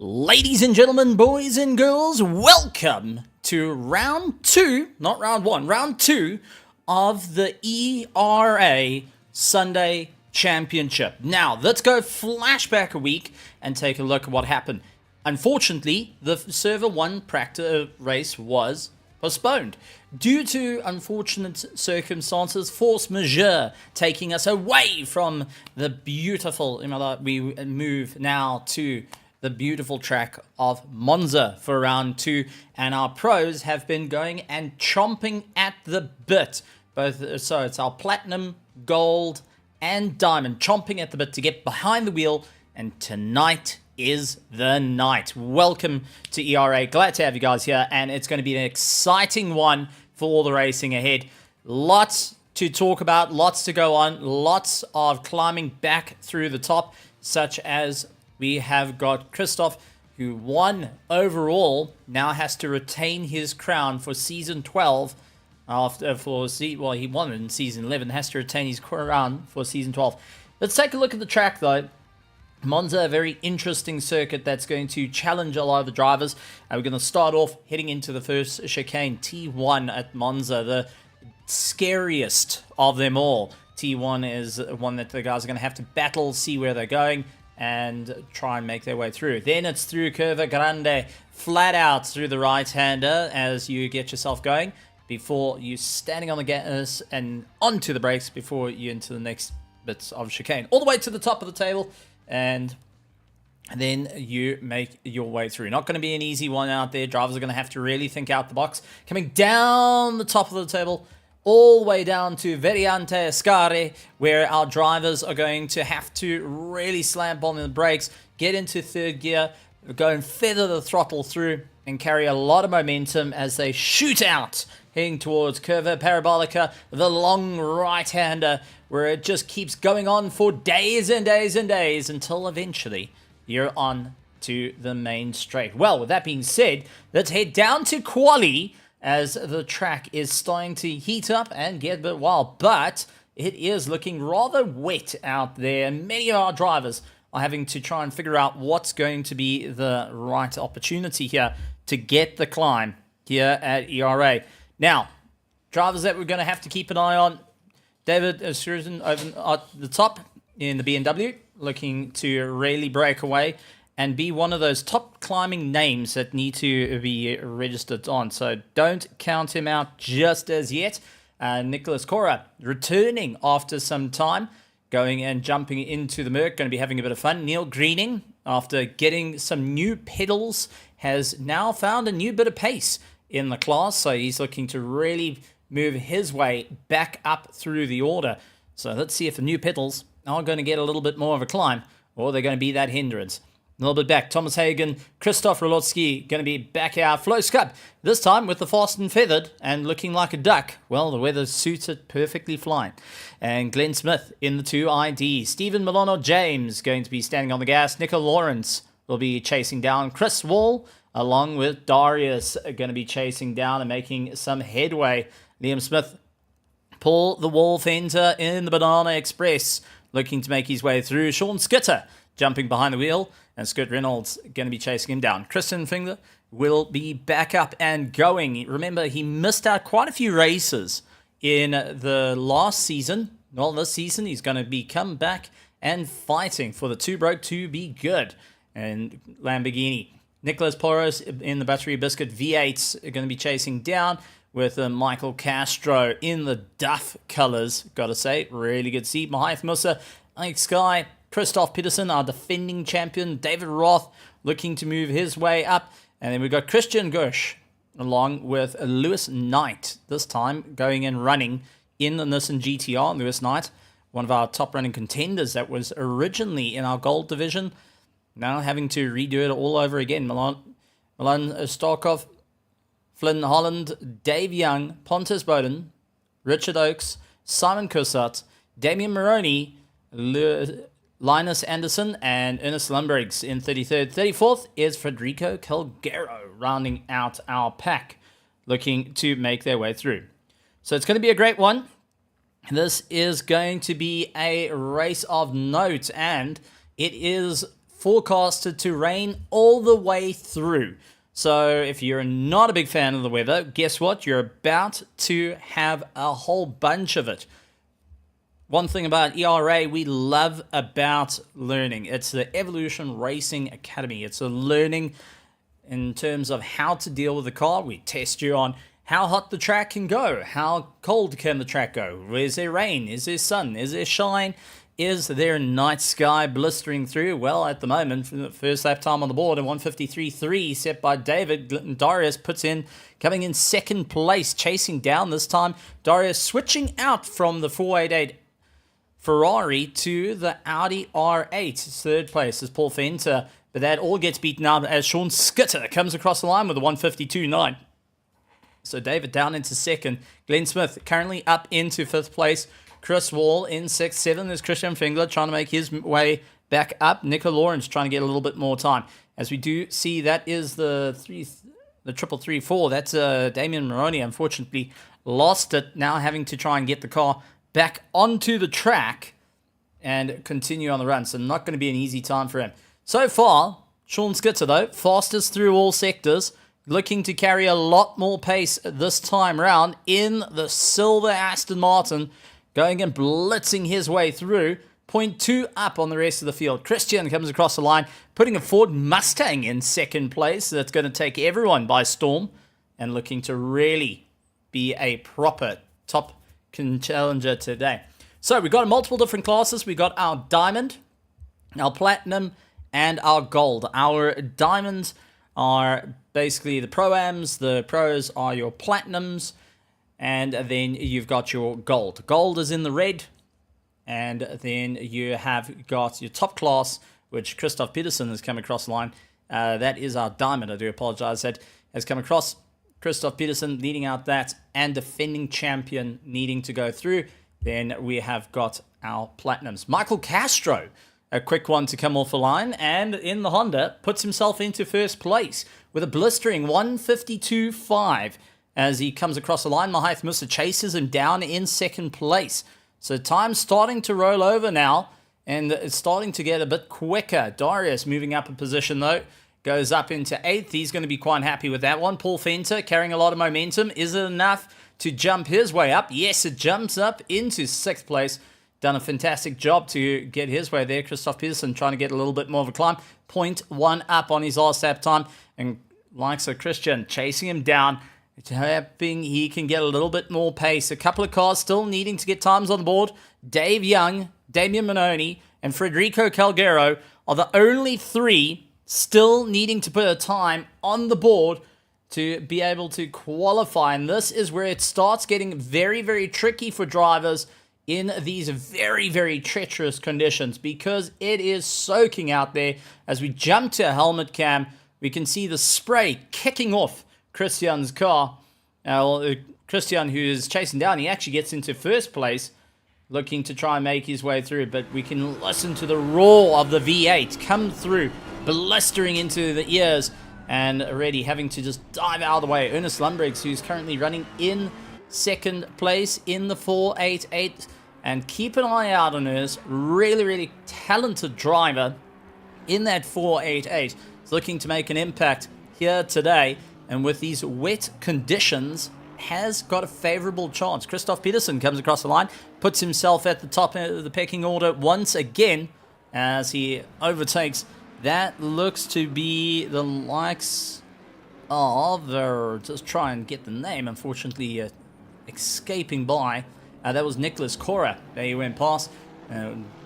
Ladies and gentlemen, boys and girls, welcome to round two, not round one, round two of the ERA Sunday Championship. Now, let's go flashback a week and take a look at what happened. Unfortunately, the Server 1 practice race was postponed due to unfortunate circumstances, force majeure, taking us away from the beautiful, we move now to the beautiful track of Monza for round two, and our pros have been going and chomping at the bit. So it's our platinum, gold, and diamond chomping at the bit to get behind the wheel, and tonight is the night. Welcome to ERA. Glad to have you guys here, and it's going to be an exciting one for all the racing ahead. Lots to talk about, lots to go on, lots of climbing back through the top, such as we have got Christoph, who won overall, now has to retain his crown for season 12. He won in season 11, has to retain his crown for season 12. Let's take a look at the track though. Monza, a very interesting circuit that's going to challenge a lot of the drivers. We're going to start off heading into the first chicane, T1 at Monza, the scariest of them all. T1 is one that the guys are going to have to battle, see where they're going, and try and make their way through. Then it's through Curva Grande, flat out through the right-hander as you get yourself going, before you standing on the gas and onto the brakes before you into the next bits of chicane. All the way to the top of the table, and then you make your way through. Not going to be an easy one out there. Drivers are going to have to really think out the box. Coming down the top of the table, all the way down to Variante Ascari, where our drivers are going to have to really slam on the brakes, get into third gear, go and feather the throttle through, and carry a lot of momentum as they shoot out, heading towards Curva Parabolica, the long right-hander, where it just keeps going on for days and days and days until eventually you're on to the main straight. Well, with that being said, let's head down to Quali, as the track is starting to heat up and get a bit wild, but it is looking rather wet out there. Many of our drivers are having to try and figure out what's going to be the right opportunity here to get the climb here at ERA. Now, drivers that we're going to have to keep an eye on, David Sturgeon over at the top in the BMW, looking to really break away and be one of those top climbing names that need to be registered on. So don't count him out just as yet. Nicholas Cora returning after some time, going and jumping into the Merc, going to be having a bit of fun. Neil Greening, after getting some new pedals, has now found a new bit of pace in the class. So he's looking to really move his way back up through the order. So let's see if the new pedals are going to get a little bit more of a climb, or they're going to be that hindrance. A little bit back, Thomas Hagen, Christoph Rolotsky going to be back out. Flo Scup, this time with the fast and feathered and looking like a duck. Well, the weather suits it perfectly fine. And Glenn Smith in the 2ID. Stephen Milano James going to be standing on the gas. Nico Lawrence will be chasing down. Chris Wall, along with Darius, are going to be chasing down and making some headway. Liam Smith, Paul the Wall Fenter in the Banana Express, looking to make his way through. Sean Skitter jumping behind the wheel, and Scott Reynolds going to be chasing him down. Christian Finger will be back up and going. Remember, he missed out quite a few races in the last season. Well, this season, he's going to be come back and fighting for the two broke to be good. And Lamborghini. Nicholas Poros in the Battery Biscuit V8s are going to be chasing down with Michael Castro in the Duff colors. Got to say, really good see. Mahath Musa, Alex Sky, Christoph Peterson, our defending champion. David Roth looking to move his way up. And then we've got Christian Gersh along with Lewis Knight, this time going and running in the Nissan GTR. Lewis Knight, one of our top running contenders that was originally in our gold division, now having to redo it all over again. Milan Starkov, Flynn Holland, Dave Young, Pontus Bowden, Richard Oakes, Simon Kussat, Damian Maroney, Linus Anderson, and Ernest Lumbriggs in 33rd. 34th is Federico Calgero, rounding out our pack, looking to make their way through. So it's going to be a great one. This is going to be a race of note, and it is forecasted to rain all the way through. So if you're not a big fan of the weather, guess what? You're about to have a whole bunch of it. One thing about ERA we love about learning, it's the Evolution Racing Academy. It's a learning in terms of how to deal with the car. We test you on how hot the track can go, how cold can the track go, is there rain, is there sun, is there shine, is there night sky blistering through? Well, at the moment, for the first lap time on the board, a 153.3 set by David. Darius puts in, coming in second place, chasing down this time. Darius switching out from the 488 Ferrari to the Audi R8. Third place is Paul Fenter, but that all gets beaten up as Sean Skitter comes across the line with a 152.9. So David down into second. Glenn Smith currently up into fifth place. Chris Wall in 6th. 7th is Christian Fingler trying to make his way back up. Nico Lawrence trying to get a little bit more time. As we do see, that is the 334. That's Damian Maroney, unfortunately lost it. Now having to try and get the car back onto the track and continue on the run. So not going to be an easy time for him. So far, Sean Skitter, though, fastest through all sectors, looking to carry a lot more pace this time round in the silver Aston Martin, going and blitzing his way through. 0.2 up on the rest of the field. Christian comes across the line, putting a Ford Mustang in second place. That's going to take everyone by storm and looking to really be a proper top challenger today. So we've got multiple different classes. We got our diamond, our platinum, and our gold. Our diamonds are basically the pro-ams. The pros are your platinums. And then you've got your gold. Gold is in the red. And then you have got your top class, which Christoph Peterson has come across the line. That is our diamond. I do apologize. That has come across. Christoph Peterson leading out that, and defending champion needing to go through. Then we have got our platinums. Michael Castro, a quick one to come off the line, and in the Honda, puts himself into first place with a blistering 152.5 as he comes across the line. Mahath Musa chases him down in second place. So time's starting to roll over now, and it's starting to get a bit quicker. Darius moving up a position, though. Goes up into 8th. He's going to be quite happy with that one. Paul Fenter carrying a lot of momentum. Is it enough to jump his way up? Yes, it jumps up into 6th place. Done a fantastic job to get his way there. Christoph Peterson trying to get a little bit more of a climb. 0.1 up on his last lap time. And likes of Christian chasing him down. Hoping he can get a little bit more pace. A couple of cars still needing to get times on the board. Dave Young, Damian Manoni, and Federico Calgero are the only three still needing to put a time on the board to be able to qualify. And this is where it starts getting very, very tricky for drivers in these very, very treacherous conditions, because it is soaking out there. As we jump to a helmet cam, we can see the spray kicking off Christian's car. Christian, who is chasing down, he actually gets into first place, looking to try and make his way through, but we can listen to the roar of the V8 come through, blistering into the ears, and already having to just dive out of the way. Ernest Lumbriggs, who's currently running in second place in the 488, and keep an eye out on Ernest. Really, really talented driver in that 488. He's looking to make an impact here today, and with these wet conditions, has got a favorable chance. Christoph Peterson comes across the line, puts himself at the top of the pecking order once again as he overtakes. That looks to be the likes of, just try and get the name, unfortunately escaping by. That was Nicholas Cora. There he went past.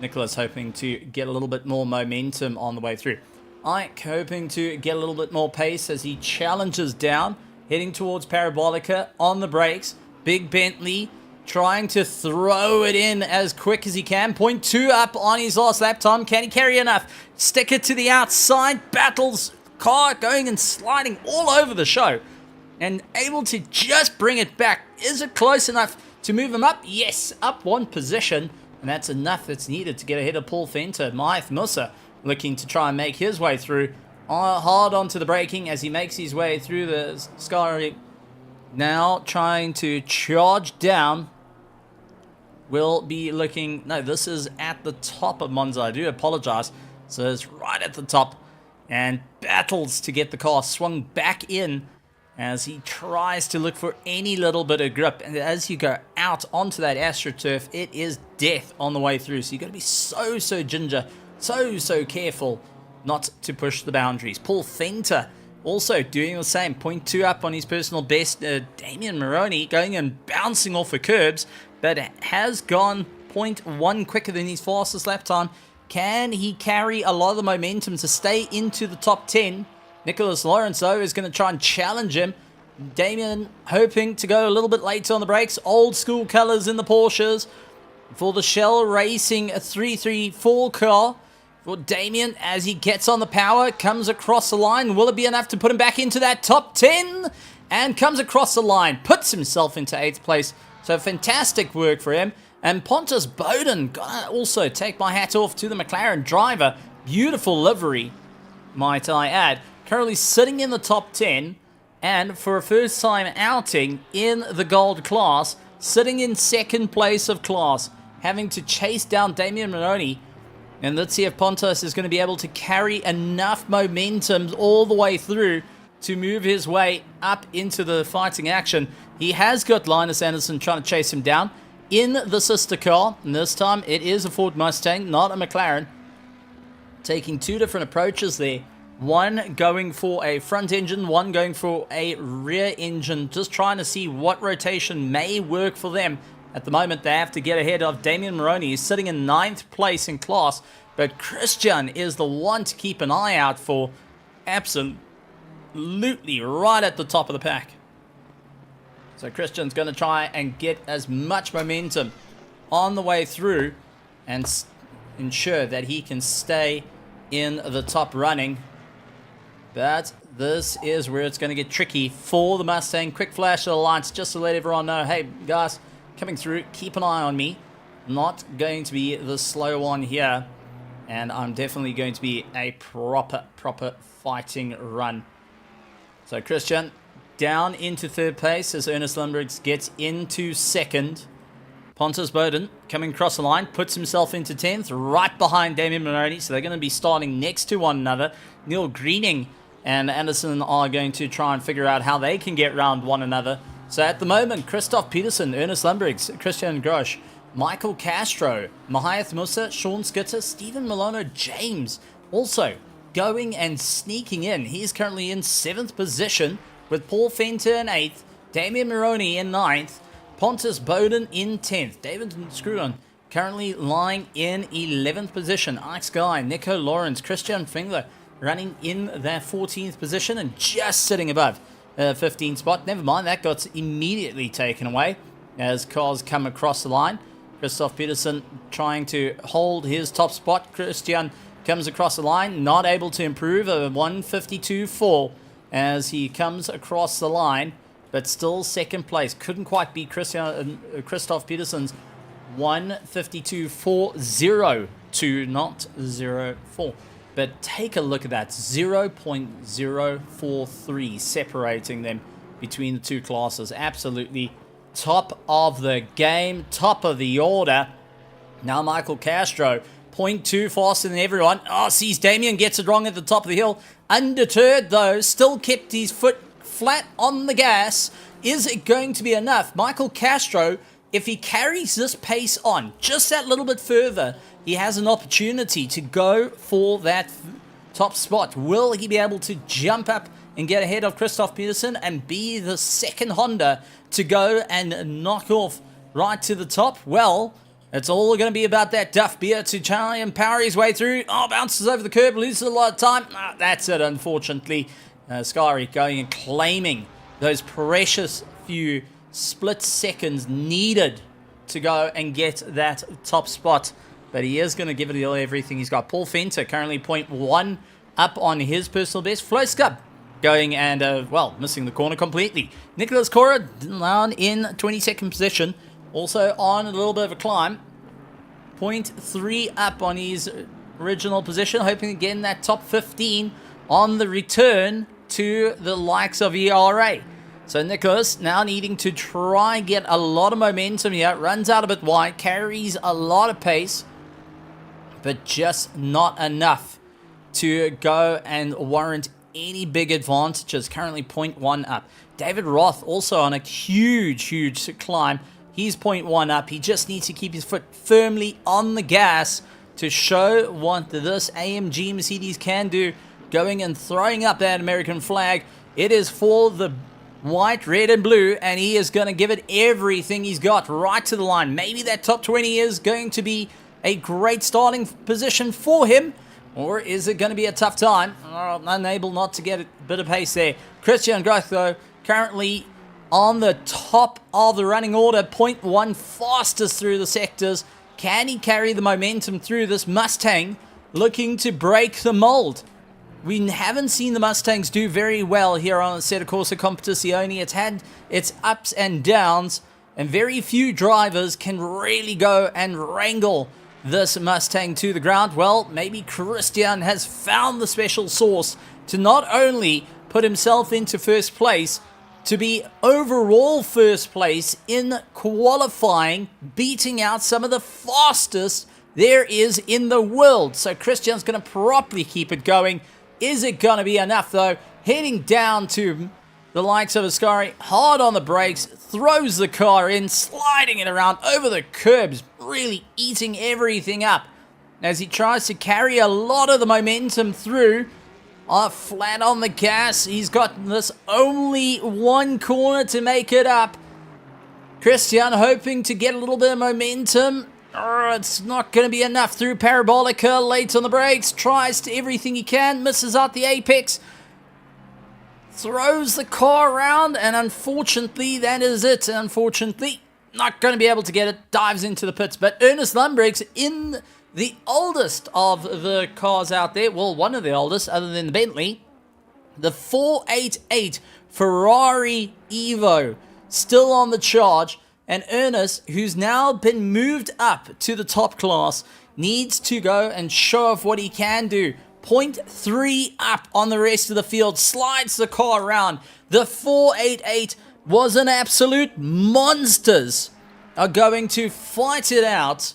Nicholas hoping to get a little bit more momentum on the way through. Ike hoping to get a little bit more pace as he challenges down, heading towards Parabolica on the brakes. Big Bentley trying to throw it in as quick as he can. 0.2 up on his last lap time. Can he carry enough? Stick it to the outside. Battles car going and sliding all over the show. And able to just bring it back. Is it close enough to move him up? Yes, up one position. And that's enough that's needed to get ahead of Paul Fenter. Mahath Musa looking to try and make his way through. Hard onto the braking as he makes his way through the sky. Now trying to charge down. Will be looking... No, this is at the top of Monza. I do apologize. So it's right at the top and battles to get the car swung back in as he tries to look for any little bit of grip. And as you go out onto that AstroTurf, it is death on the way through. So you've got to be so ginger, so careful not to push the boundaries. Paul Fenter also doing the same, 0.2 up on his personal best. Damien Maroney going and bouncing off the curbs, but has gone 0.1 quicker than his fastest lap time. Can he carry a lot of the momentum to stay into the top 10? Nicholas Lawrence, though, is going to try and challenge him. Damien hoping to go a little bit later on the brakes. Old school colours in the Porsches for the Shell Racing 334 car. For Damien, as he gets on the power, comes across the line. Will it be enough to put him back into that top 10? And comes across the line, puts himself into 8th place. So fantastic work for him. And Pontus Bowden, gotta also take my hat off to the McLaren driver. Beautiful livery, might I add. Currently sitting in the top 10. And for a first time outing in the gold class, sitting in 2nd place of class, having to chase down Damien Maroney. And let's see if Pontus is going to be able to carry enough momentum all the way through to move his way up into the fighting action. He has got Linus Anderson trying to chase him down in the sister car. And this time it is a Ford Mustang, not a McLaren. Taking two different approaches there. One going for a front engine, one going for a rear engine. Just trying to see what rotation may work for them. At the moment, they have to get ahead of Damien Maroney. He's sitting in 9th place in class. But Christian is the one to keep an eye out for. Absolutely right at the top of the pack. So Christian's going to try and get as much momentum on the way through and ensure that he can stay in the top running. But this is where it's going to get tricky for the Mustang. Quick flash of the lights just to let everyone know, hey guys, coming through, keep an eye on me. Not going to be the slow one here. And I'm definitely going to be a proper fighting run. So Christian down into 3rd place as Ernest Lundberg gets into 2nd. Pontus Bowden coming across the line, puts himself into 10th, right behind Damien Maroney. So they're going to be starting next to one another. Neil Greening and Anderson are going to try and figure out how they can get round one another. So at the moment, Christoph Peterson, Ernest Lundberg, Christian Grosch, Michael Castro, Mahiath Musa, Sean Skitter, Stephen Milano, James also going and sneaking in. He's currently in 7th position with Paul Fenter in 8th, Damien Maroney in 9th, Pontus Bowden in 10th, David Screwon currently lying in 11th position, Ike Guy, Nico Lawrence, Christian Fingler running in their 14th position and just sitting above 15th spot. Never mind, that got immediately taken away as cars come across the line. Christoph Peterson trying to hold his top spot. Christian comes across the line, not able to improve, a 152.4 as he comes across the line, but still 2nd place. Couldn't quite beat Christoph Peterson's 152.40 not 04. But take a look at that, 0.043 separating them between the two classes. Absolutely top of the game, top of the order. Now Michael Castro, 0.2 faster than everyone. Oh, sees Damien, gets it wrong at the top of the hill. Undeterred though, still kept his foot flat on the gas. Is it going to be enough? Michael Castro, if he carries this pace on just that little bit further, he has an opportunity to go for that top spot. Will he be able to jump up and get ahead of Christoph Peterson and be the 2nd Honda to go and knock off right to the top? Well, it's all going to be about that Duff beer to try and power his way through. Oh, bounces over the curb, loses a lot of time. That's it, unfortunately. Skari going and claiming those precious few split seconds needed to go and get that top spot. But he is going to give it everything he's got. Paul Fenter currently 0.1 up on his personal best. Flo Scub going and, missing the corner completely. Nicholas Cora down in 22nd position. Also on a little bit of a climb. 0.3 up on his original position. Hoping to get in that top 15 on the return to the likes of ERA. So Nicholas now needing to try and get a lot of momentum here. Runs out a bit wide. Carries a lot of pace. but just not enough to go and warrant any big advantages. Currently 0.1 up. David Roth also on a huge climb. He's 0.1 up. He just needs to keep his foot firmly on the gas to show what this AMG Mercedes can do. Going and throwing up that American flag. It is for the white, red, and blue, and he is going to give it everything he's got right to the line. Maybe that top 20 is going to be a great starting position for him, or is it going to be a tough time? Unable not to get a bit of pace there. Christian Groth, though, currently on the top of the running order, 0.1 fastest through the sectors. Can he carry the momentum through this Mustang, looking to break the mold? We haven't seen the Mustangs do very well here on Assetto Corsa Competizione. It's had its ups and downs, and very few drivers can really go and wrangle this Mustang to the ground. Well, maybe Christian has found the special sauce to not only put himself into first place, to be overall first place in qualifying, beating out some of the fastest there is in the world. So Christian's going to properly keep it going. Is it going to be enough, though? Heading down to the likes of Ascari, hard on the brakes, throws the car in, sliding it around over the curbs, really eating everything up as he tries to carry a lot of the momentum through. Flat on the gas. He's got this only one corner to make it up. Christian hoping to get a little bit of momentum. It's not going to be enough through Parabolica. Late on the brakes. Tries to everything he can. Misses out the apex. Throws the car around. And unfortunately, that is it. Unfortunately, not going to be able to get it. Dives into the pits. But Ernest Lundbriggs in the oldest of the cars out there. Well, one of the oldest, other than the Bentley. The 488 Ferrari Evo. Still on the charge. And Ernest, who's now been moved up to the top class, needs to go and show off what he can do. 0.3 up on the rest of the field. Slides the car around. The 488 was an absolute monsters. Are going to fight it out,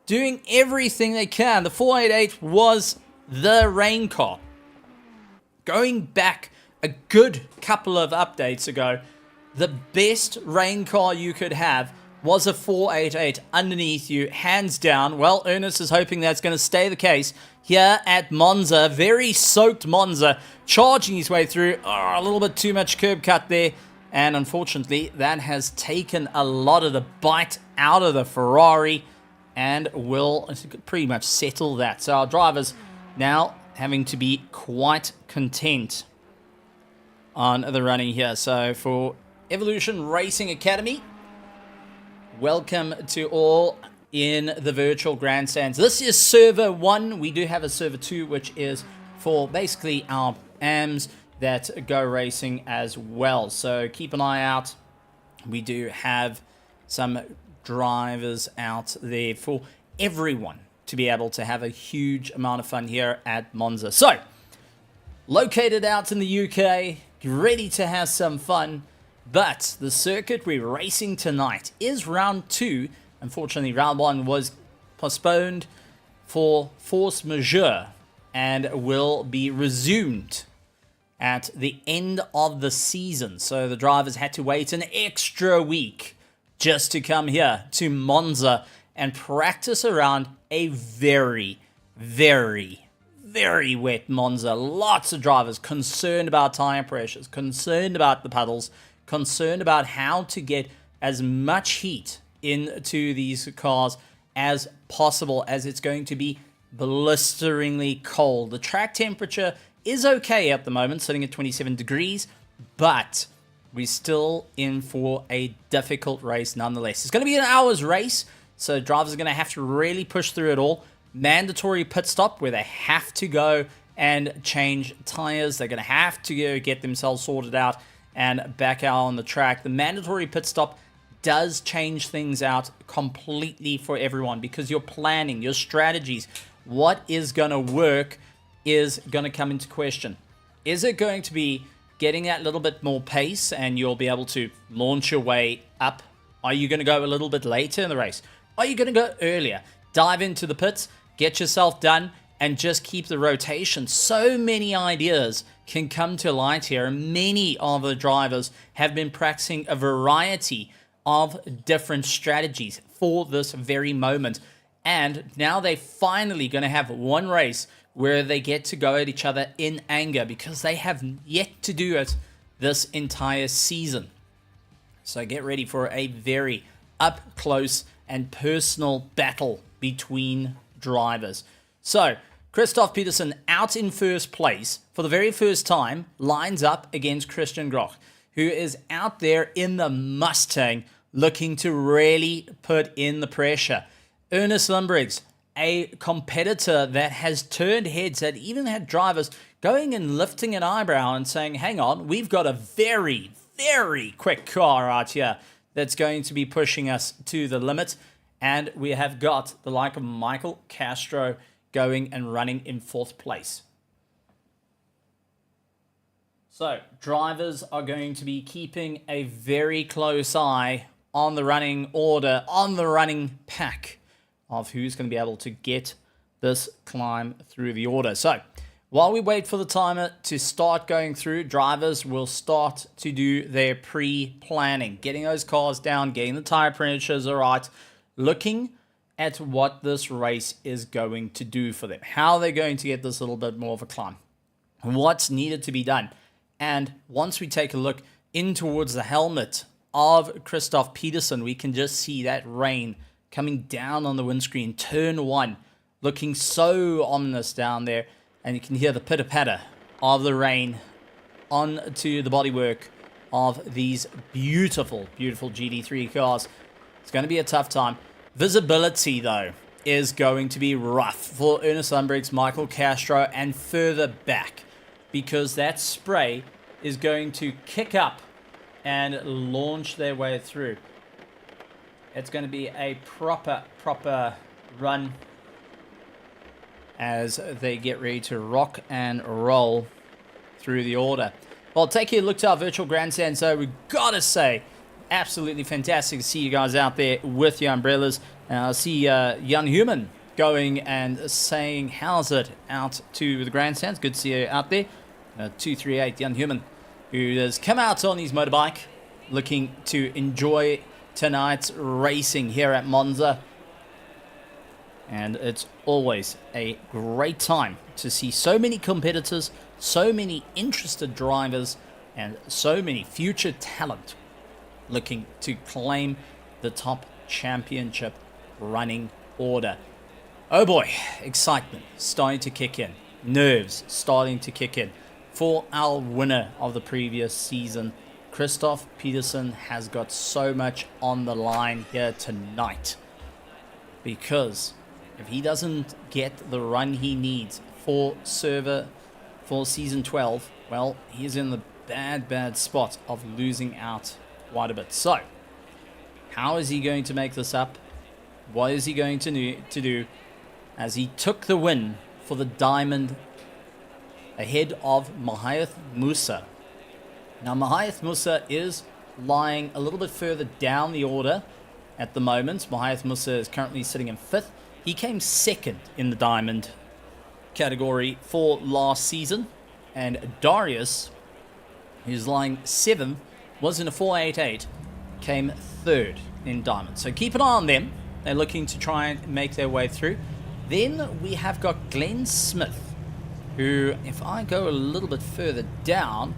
doing everything they can. The 488 was the rain car. Going back a good couple of updates ago, the best rain car you could have was a 488 underneath you, hands down. Well, Ernest is hoping that's going to stay the case here at Monza. Very soaked Monza, charging his way through. A little bit too much curb cut there. And unfortunately, that has taken a lot of the bite out of the Ferrari and will pretty much settle that. So our drivers now having to be quite content on the running here. So for Evolution Racing Academy, welcome to all in the virtual grandstands. This is server 1. We do have a server 2, which is for basically our AMs that go racing as well. So keep an eye out. We do have some drivers out there for everyone to be able to have a huge amount of fun here at Monza. So, located out in the UK, ready to have some fun. But the circuit we're racing tonight is round 2. Unfortunately, round 1 was postponed for force majeure and will be resumed at the end of the season. So the drivers had to wait an extra week just to come here to Monza and practice around a very, very, very wet Monza. Lots of drivers concerned about tire pressures, concerned about the puddles, concerned about how to get as much heat into these cars as possible, as it's going to be blisteringly cold. The track temperature is okay at the moment, sitting at 27 degrees, but we're still in for a difficult race nonetheless. It's going to be an hour's race, so drivers are going to have to really push through it all. Mandatory pit stop where they have to go and change tires. They're going to have to go get themselves sorted out and back out on the track. The mandatory pit stop does change things out completely for everyone, because your planning, your strategies, what is going to work is going to come into question. Is it going to be getting that little bit more pace and you'll be able to launch your way up? Are you going to go a little bit later in the race? Are you going to go earlier? Dive into the pits, get yourself done, and just keep the rotation. So many ideas can come to light here, and many of the drivers have been practicing a variety of different strategies for this very moment. And now they're finally going to have one race where they get to go at each other in anger, because they have yet to do it this entire season. So get ready for a very up close and personal battle between drivers. So Christoph Peterson, out in first place for the very first time, lines up against Christian Groch, who is out there in the Mustang looking to really put in the pressure. Ernest Lundbriggs, a competitor that has turned heads, that even had drivers going and lifting an eyebrow and saying, hang on, we've got a very, very quick car out here that's going to be pushing us to the limit. And we have got the like of Michael Castro going and running in fourth place. So drivers are going to be keeping a very close eye on the running order, on the running pack of who's going to be able to get this climb through the order. So while we wait for the timer to start going through, drivers will start to do their pre-planning, getting those cars down, getting the tire pressures all right, looking at what this race is going to do for them, how they're going to get this little bit more of a climb, what's needed to be done. And once we take a look in towards the helmet of Christoph Peterson, we can just see that rain coming down on the windscreen. Turn one, looking so ominous down there. And you can hear the pitter-patter of the rain onto the bodywork of these beautiful, beautiful GT3 cars. It's going to be a tough time. Visibility, though, is going to be rough for Ernest Lundbriggs, Michael Castro, and further back, because that spray is going to kick up and launch their way through. It's going to be a proper run as they get ready to rock and roll through the order. Well, take a look to our virtual grandstand. So we've got to say, absolutely fantastic to see you guys out there with your umbrellas. I see Jan Human going and saying, how's it out to the grandstands? Good to see you out there. 238 Jan Human, who has come out on his motorbike looking to enjoy tonight's racing here at Monza. And it's always a great time to see so many competitors, so many interested drivers, and so many future talent looking to claim the top championship running order. Oh boy, excitement starting to kick in. Nerves starting to kick in. For our winner of the previous season, Christoph Peterson has got so much on the line here tonight. Because if he doesn't get the run he needs for server for season 12, well, he's in the bad spot of losing out quite a bit. So, how is he going to make this up? What is he going to do as he took the win for the Diamond ahead of Mahayath Musa? Now, Mahayath Musa is lying a little bit further down the order at the moment. Mahayath Musa is currently sitting in 5th. He came 2nd in the Diamond category for last season. And Darius, who's lying 7th, was in a 488, came 3rd in Diamond. So keep an eye on them. They're looking to try and make their way through. Then we have got Glenn Smith, who, if I go a little bit further down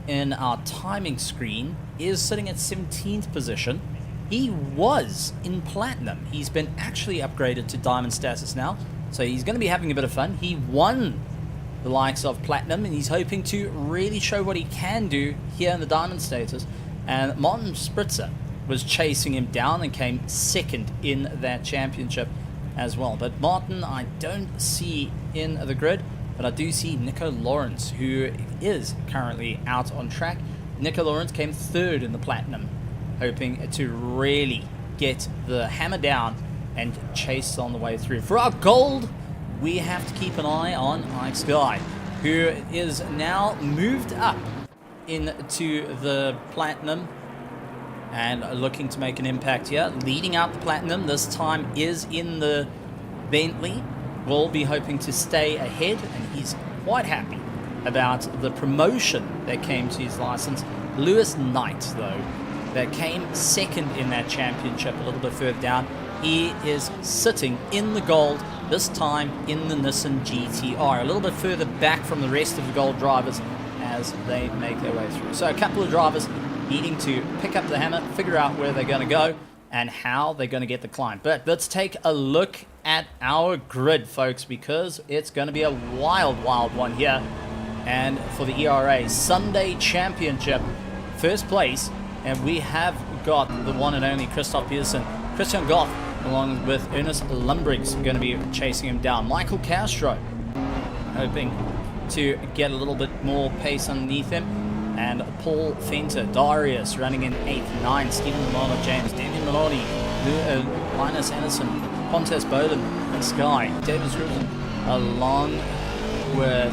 in our timing screen, is sitting at 17th position. He was in Platinum. He's been actually upgraded to Diamond status now, so he's going to be having a bit of fun. He won the likes of Platinum, and he's hoping to really show what he can do here in the Diamond status. And Martin Spritzer was chasing him down and came 2nd in that championship as well. But Martin, I don't see in the grid, but I do see Nico Lawrence, who is currently out on track. Nico Lawrence came 3rd in the Platinum, hoping to really get the hammer down and chase on the way through. For our gold, we have to keep an eye on Ike Sky, who is now moved up into the Platinum and looking to make an impact here. Leading out the Platinum this time is in the Bentley. will be hoping to stay ahead, and he's quite happy about the promotion that came to his license. Lewis Knight, though, that came second in that championship a little bit further down. He is sitting in the gold, this time in the Nissan GTR, a little bit further back from the rest of the gold drivers as they make their way through. So a couple of drivers needing to pick up the hammer, figure out where they're going to go and how they're going to get the climb. But let's take a look at our grid, folks, because it's going to be a wild, wild one here. And for the ERA Sunday Championship, first place, and we have got the one and only Christoph Peterson. Christian Goff, along with Ernest Lumbriggs, going to be chasing him down. Michael Castro, hoping to get a little bit more pace underneath him. And Paul Fenter, Darius running in 8th, 9th, Stephen Milano, James, Damian Maloney, Linus Anderson, Pontes Bowden, and Sky, Davis Rubin, along with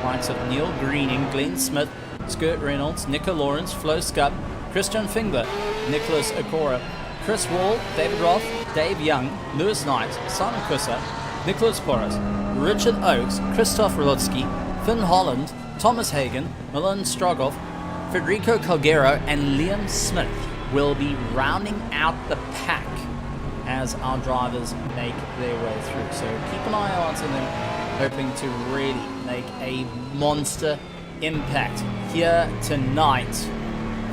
likes of Neil Greening, Glenn Smith, Skirt Reynolds, Nico Lawrence, Flo Scup, Christian Fingler, Nicholas Okora, Chris Wall, David Roth, Dave Young, Lewis Knight, Simon Kussa, Nicholas Porras, Richard Oakes, Christoph Rolotsky, Finn Holland, Thomas Hagen, Milan Strogoff, Federico Calgero, and Liam Smith will be rounding out the pack as our drivers make their way through. So keep an eye out on them, hoping to really make a monster impact here tonight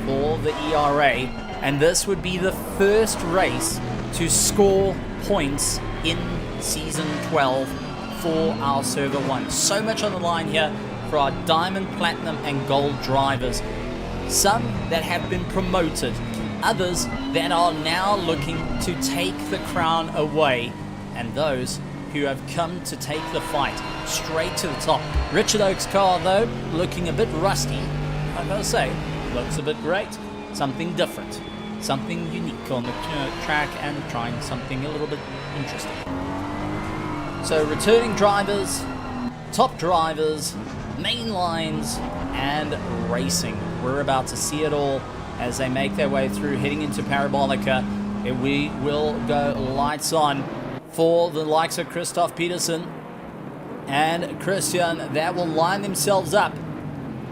for the ERA. And this would be the first race to score points in Season 12 for our Server 1. So much on the line here for our Diamond, Platinum, and Gold drivers. Some that have been promoted, others that are now looking to take the crown away, and those who have come to take the fight straight to the top. Richard Oakes' car, though, looking a bit rusty. I gotta say, looks a bit great. Something different, something unique on the track, and trying something a little bit interesting. So returning drivers, top drivers, main lines, and racing. We're about to see it all as they make their way through, heading into Parabolica. And we will go lights on for the likes of Christoph Peterson and Christian that will line themselves up,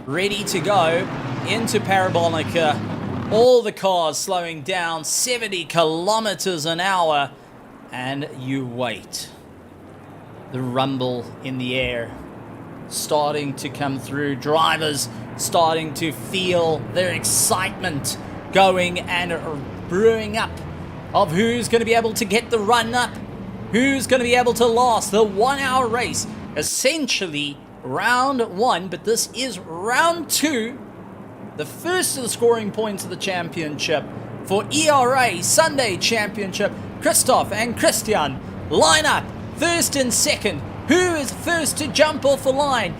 ready to go into Parabolica. All the cars slowing down 70 kilometers an hour, and you wait. The rumble in the air starting to come through. Drivers starting to feel their excitement going and brewing up of who's going to be able to get the run up, who's going to be able to last the 1 hour race. Essentially round 1, but this is round 2, the first of the scoring points of the championship for ERA Sunday Championship. Christoph and Christian line up first and second. Who is first to jump off the line?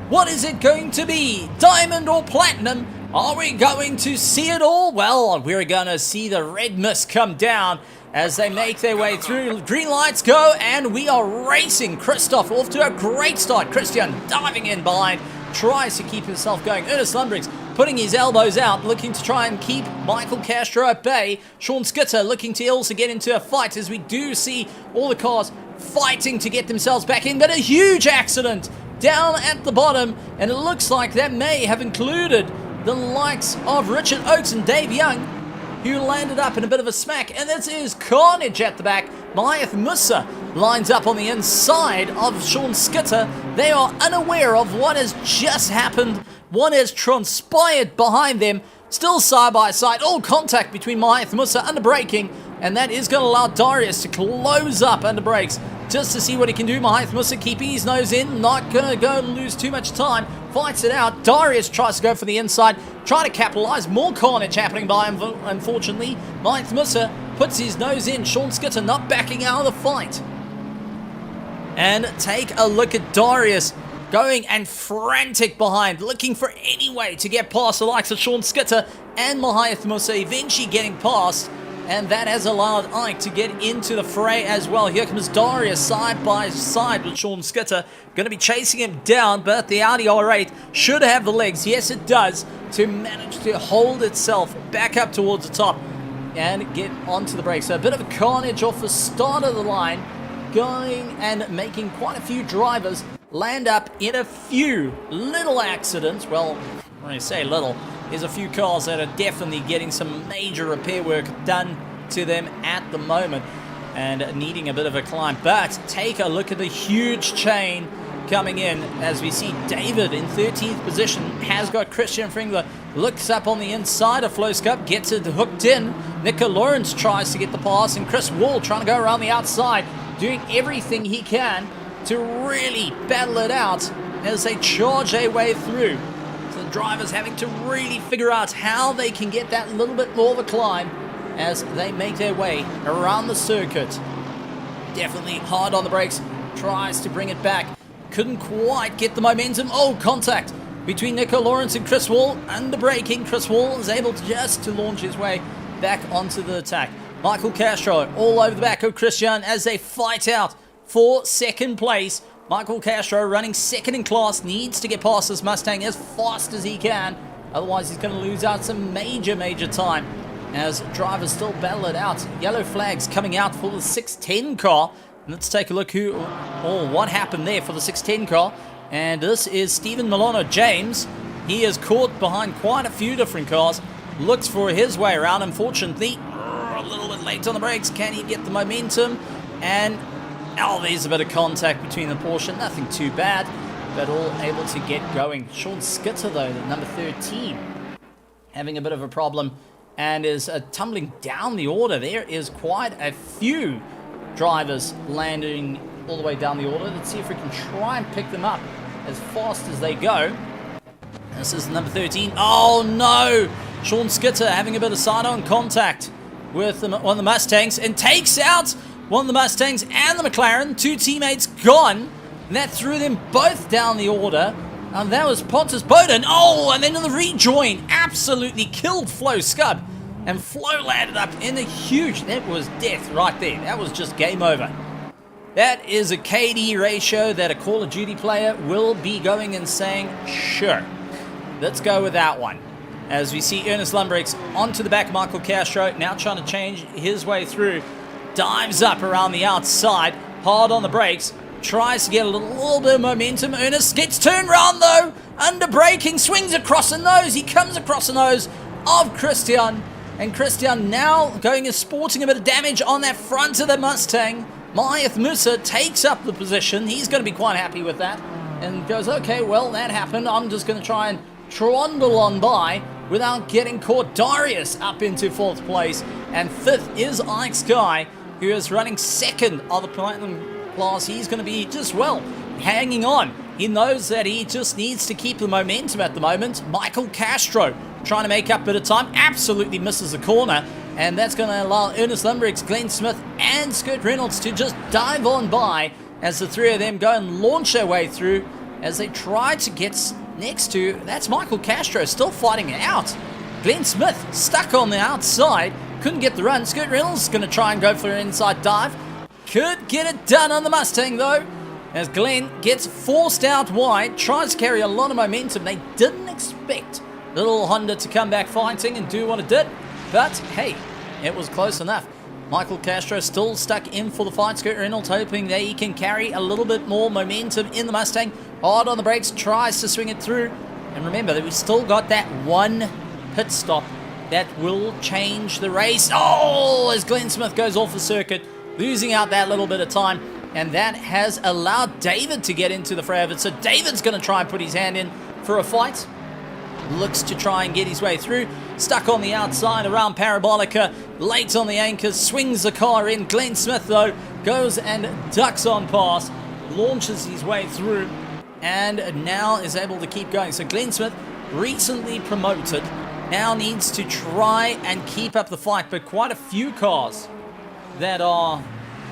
What is it going to be? Diamond or Platinum? Are we going to see it all? Well, we're going to see the red mist come down as they make their way through. Green lights go, and we are racing. Christoph off to a great start. Christian diving in behind, tries to keep himself going. Ernest Lumbriggs putting his elbows out, looking to try and keep Michael Castro at bay. Sean Skitter looking to also get into a fight, as we do see all the cars fighting to get themselves back in, but a huge accident down at the bottom, and it looks like that may have included the likes of Richard Oakes and Dave Young, who landed up in a bit of a smack, and this is carnage at the back. Mahath Musa lines up on the inside of Sean Skitter. They are unaware of what has just happened, what has transpired behind them. Still side by side, all contact between Mahath Musa under braking, and that is going to allow Darius to close up under brakes just to see what he can do. Mahath Musa keeping his nose in, not going to go and lose too much time, fights it out. Darius tries to go for the inside, trying to capitalize. More carnage happening by him, unfortunately. Mahath Musa puts his nose in. Sean Skitter not backing out of the fight. And take a look at Darius going and frantic behind, looking for any way to get past the likes of Sean Skitter and Mahath Musa, eventually getting past. And that has allowed Ike to get into the fray as well. Here comes Darius side by side with Sean Skitter. Going to be chasing him down, but the Audi R8 should have the legs. Yes, it does, to manage to hold itself back up towards the top and get onto the brakes. So a bit of a carnage off the start of the line. going and making quite a few drivers land up in a few little accidents. Well, when I say little, there's a few cars that are definitely getting some major repair work done to them at the moment and needing a bit of a climb. But take a look at the huge chain coming in as we see David in 13th position has got Christian Fringler, looks up on the inside of Flowscup, gets it hooked in. Nico Lawrence tries to get the pass, and Chris Wall trying to go around the outside, doing everything he can to really battle it out as they charge their way through. So the drivers having to really figure out how they can get that little bit more of a climb as they make their way around the circuit. Definitely hard on the brakes, tries to bring it back. Couldn't quite get the momentum. Oh, contact between Nico Lawrence and Chris Wall. Under braking, Chris Wall is able to just launch his way back onto the attack. Michael Castro all over the back of Christian as they fight out for second place. Michael Castro running second in class, needs to get past this Mustang as fast as he can. Otherwise, he's going to lose out some major time as drivers still battle it out. Yellow flags coming out for the 610 car. Let's take a look what happened there for the 610 car. And this is Stephen Milano James. He is caught behind quite a few different cars. Looks for his way around. Unfortunately, a little bit late on the brakes. Can he get the momentum? And there's a bit of contact between the Porsche. Nothing too bad, but all able to get going. Sean Skitter, though, the number 13, having a bit of a problem and is tumbling down the order. There is quite a few drivers landing all the way down the order. Let's see if we can try and pick them up as fast as they go. This is number 13. Oh no! Sean Skitter having a bit of side-on contact with one of the Mustangs and takes out one of the Mustangs and the McLaren. Two teammates gone. And that threw them both down the order. And that was Pontus Bowden. Oh, and then in the rejoin, absolutely killed Flo Scub. And Flo landed up in a huge... That was death right there. That was just game over. That is a KD ratio that a Call of Duty player will be going and saying, sure, let's go with that one. As we see Ernest Lundbrechts onto the back of Michael Castro, now trying to change his way through. Dives up around the outside, hard on the brakes, tries to get a little bit of momentum. Ernest gets turned round though, under braking, swings across the nose. He comes across the nose of Christian. And Christian now going and sporting a bit of damage on that front of the Mustang. Mayath Musa takes up the position. He's going to be quite happy with that. And goes, okay, well, that happened. I'm just going to try and trundle on by without getting caught. Darius up into 4th place. And 5th is Ike Sky, who is running 2nd of the Platinum class. He's going to be just, well, hanging on. He knows that he just needs to keep the momentum at the moment. Michael Castro trying to make up a bit of time. Absolutely misses the corner. And that's going to allow Ernest Lundbrechts, Glenn Smith, and Scott Reynolds to just dive on by as the three of them go and launch their way through as they try to get next to... That's Michael Castro still fighting it out. Glenn Smith stuck on the outside. Couldn't get the run. Scott Reynolds is going to try and go for an inside dive. Could get it done on the Mustang, though, as Glenn gets forced out wide. Tries to carry a lot of momentum. They didn't expect little Honda to come back fighting and do what it did. But, hey, it was close enough. Michael Castro still stuck in for the fight. Scott Reynolds hoping that he can carry a little bit more momentum in the Mustang. Hard on the brakes, tries to swing it through. And remember that we've still got that one pit stop that will change the race. Oh, as Glenn Smith goes off the circuit, losing out that little bit of time. And that has allowed David to get into the fray of it. So David's going to try and put his hand in for a fight. Looks to try and get his way through. Stuck on the outside around Parabolica. Late on the anchors. Swings the car in. Glenn Smith, though, goes and ducks on past. Launches his way through. And now is able to keep going. So Glenn Smith, recently promoted, now needs to try and keep up the fight. But quite a few cars that are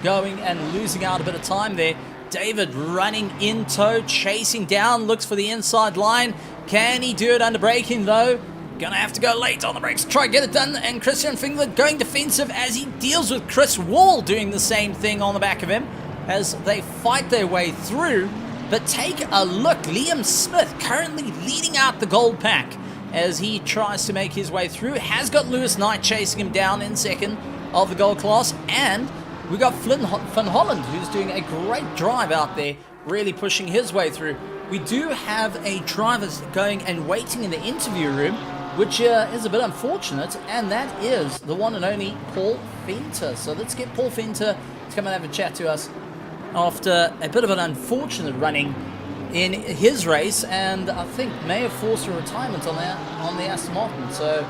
going and losing out a bit of time there. David running in tow, chasing down, looks for the inside line. Can he do it under braking, though? Gonna have to go late on the brakes, try to get it done. And Christian Fingler going defensive as he deals with Chris Wall doing the same thing on the back of him as they fight their way through. But take a look, Liam Smith currently leading out the gold pack as he tries to make his way through. Has got Lewis Knight chasing him down in 2nd of the gold class, and we got Van Holland, who's doing a great drive out there, really pushing his way through. We do have a driver going and waiting in the interview room, which is a bit unfortunate, and that is the one and only Paul Venter. So let's get Paul Venter to come and have a chat to us after a bit of an unfortunate running in his race, and I think may have forced a retirement on the Aston Martin. So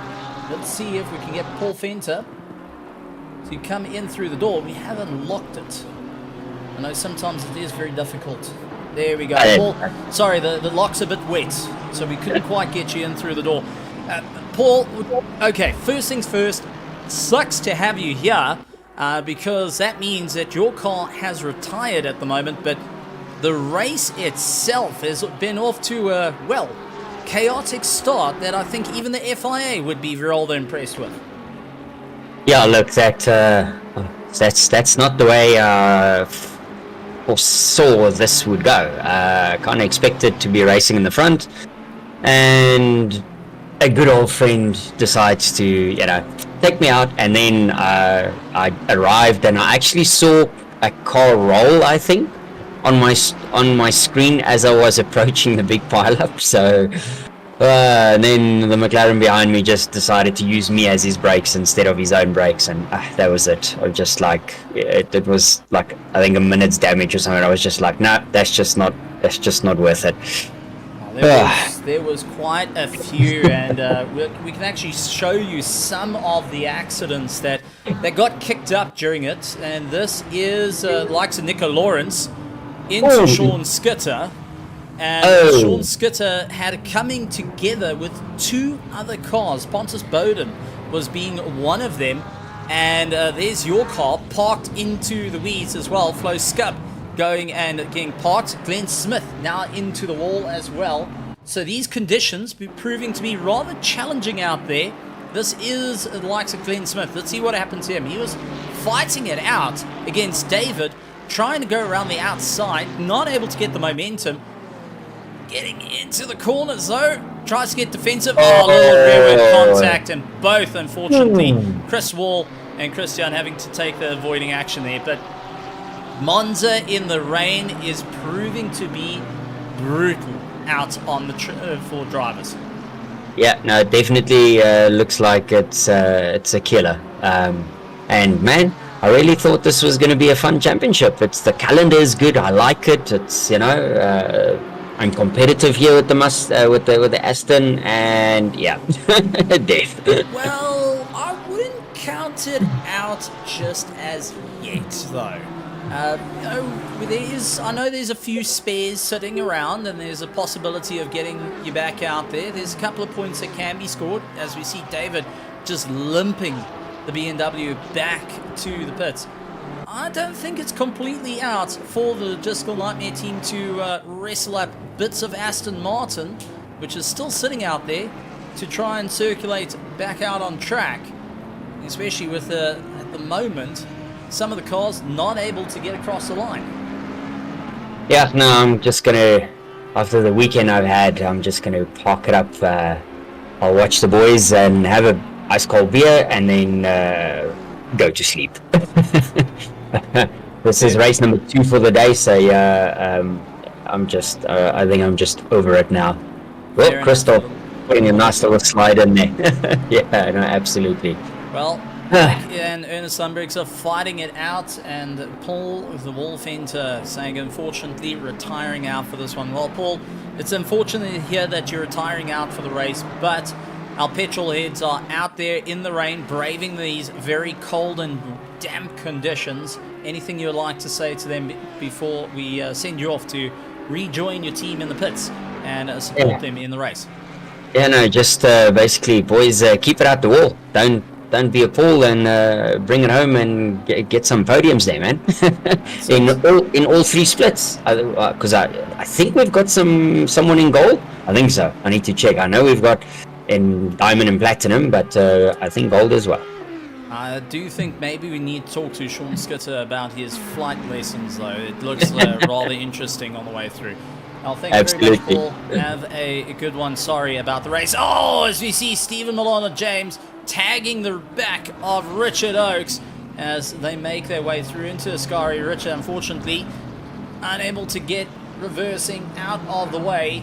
let's see if we can get Paul Venter to come in through the door. We haven't locked it. I know sometimes it is very difficult. There we go. Paul, sorry, the lock's a bit wet, so we couldn't quite get you in through the door. Paul, okay, first things first, sucks to have you here because that means that your car has retired at the moment, but the race itself has been off to a, well, chaotic start that I think even the FIA would be rather impressed with. Yeah, look, that's not the way foresaw this would go. Kind of expected to be racing in the front, and a good old friend decides to, take me out, and then I arrived and I actually saw a car roll, I think, on my screen as I was approaching the big pileup. So and then the McLaren behind me just decided to use me as his brakes instead of his own brakes, and that was it. I was just like, it was like, I think a minute's damage or something. I was just like, no, that's just not worth it. There was quite a few, and we can actually show you some of the accidents that got kicked up during it. And this is likes of Nico Lawrence into Sean Skitter. And Sean Skitter had coming together with two other cars. Pontus Bowden was being one of them. And there's your car parked into the weeds as well. Flo Scubb going and getting parked. Glenn Smith now into the wall as well. So these conditions proving to be rather challenging out there. This is the likes of Glenn Smith. Let's see what happens to him. He was fighting it out against David, trying to go around the outside, not able to get the momentum. Getting into the corners though, tries to get defensive. Oh, little rearward contact, and both, unfortunately, Chris Wall and Christian having to take the avoiding action there. But Monza in the rain is proving to be brutal out on the for drivers. Yeah, no, it definitely looks like it's a killer. And man, I really thought this was going to be a fun championship. The calendar is good. I like it. It's I'm competitive here with the Aston, and yeah, death. Well, I wouldn't count it out just as yet, though. I know there's a few spares sitting around, and there's a possibility of getting you back out there. There's a couple of points that can be scored, as we see David just limping the BMW back to the pits. I don't think it's completely out for the Discal Nightmare team to wrestle up bits of Aston Martin, which is still sitting out there, to try and circulate back out on track, especially with at the moment some of the cars not able to get across the line. Yeah, no, I'm just gonna, after the weekend I've had, I'm just gonna park it up. I'll watch the boys and have a ice cold beer, and then go to sleep. This is race number 2 for the day, so yeah, I think I'm just over it now. Well, Crystal putting a nice little slide in there. Yeah, no, absolutely. Well, Mike and Ernest Lundbergs are fighting it out, and Paul of the Wolfenter saying, unfortunately, retiring out for this one. Well, Paul, it's unfortunate to hear that you're retiring out for the race, but our petrol heads are out there in the rain, braving these very cold and damp conditions. Anything you would like to say to them before we send you off to rejoin your team in the pits and support them in the race? Yeah, no, just basically, boys, keep it out the wall. Don't be a fool, and bring it home and get some podiums there, man. in all 3 splits, because I think we've got someone in gold. I think so. I need to check. I know we've got in diamond and platinum, but I think gold as well. I do think maybe we need to talk to Sean Skitter about his flight lessons, though. It looks rather interesting on the way through. Well, thank you very much, Paul. Have a good one. Sorry about the race. Oh, as we see Stephen Milano James tagging the back of Richard Oakes. as they make their way through into Ascari. Richard, unfortunately, unable to get reversing out of the way.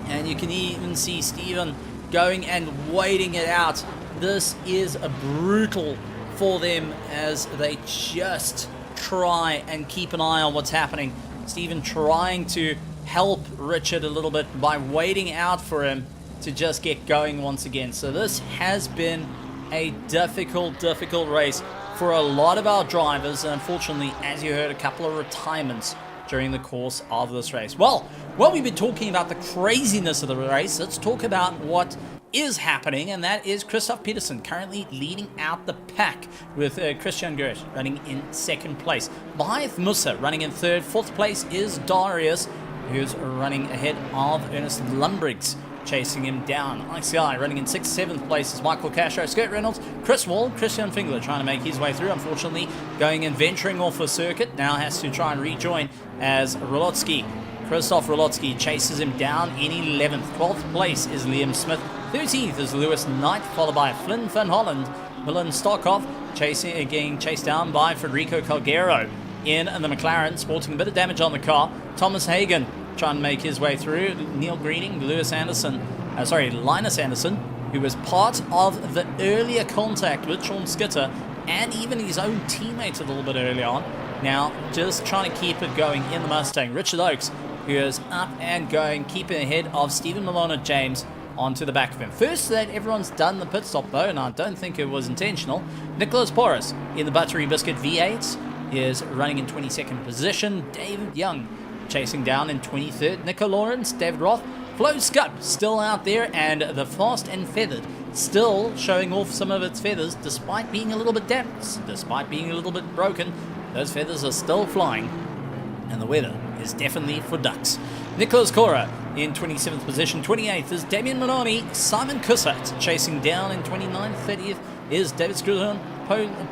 And you can even see Steven going and waiting it out. This is a brutal for them as they just try and keep an eye on what's happening. Steven trying to help Richard a little bit by waiting out for him to just get going once again. So this has been a difficult race for a lot of our drivers, and unfortunately, as you heard, a couple of retirements during the course of this race. Well, while we've been talking about the craziness of the race, let's talk about what is happening, and that is Christoph Peterson currently leading out the pack with Christian Gersh running in second place. Mahath Musa running in third. Fourth place is Darius, who's running ahead of Ernest Lumbriggs, chasing him down. ICI running in 6th, 7th place is Michael Castro, Skurt Reynolds, Chris Wall, Christian Fingler trying to make his way through. Unfortunately, going and venturing off a circuit, now has to try and rejoin as Rolotsky. Christoph Rolotsky chases him down in 11th. 12th place is Liam Smith. 13th is Lewis Knight, followed by Flynn van Holland. Milan Stockhoff getting chased down by Federico Calgero in the McLaren, sporting a bit of damage on the car. Thomas Hagen trying to make his way through. Neil Greening, Linus Anderson, who was part of the earlier contact with Sean Skitter and even his own teammates a little bit early on. Now just trying to keep it going in the Mustang. Richard Oakes, who is up and going, keeping ahead of Stephen Milona James onto the back of him. First that everyone's done the pit stop though, and I don't think it was intentional. Nicholas Porras in the Buttery Biscuit V8 is running in 22nd position. David Young chasing down in 23rd. Nico Lawrence, David Roth, Flo Scott still out there, and the Fast and Feathered still showing off some of its feathers despite being a little bit damaged, despite being a little bit broken. Those feathers are still flying, and the weather is definitely for ducks. Nicholas Cora in 27th position. 28th is Damien Manoni. Simon Cussat chasing down in 29th. 30th is David Scruton.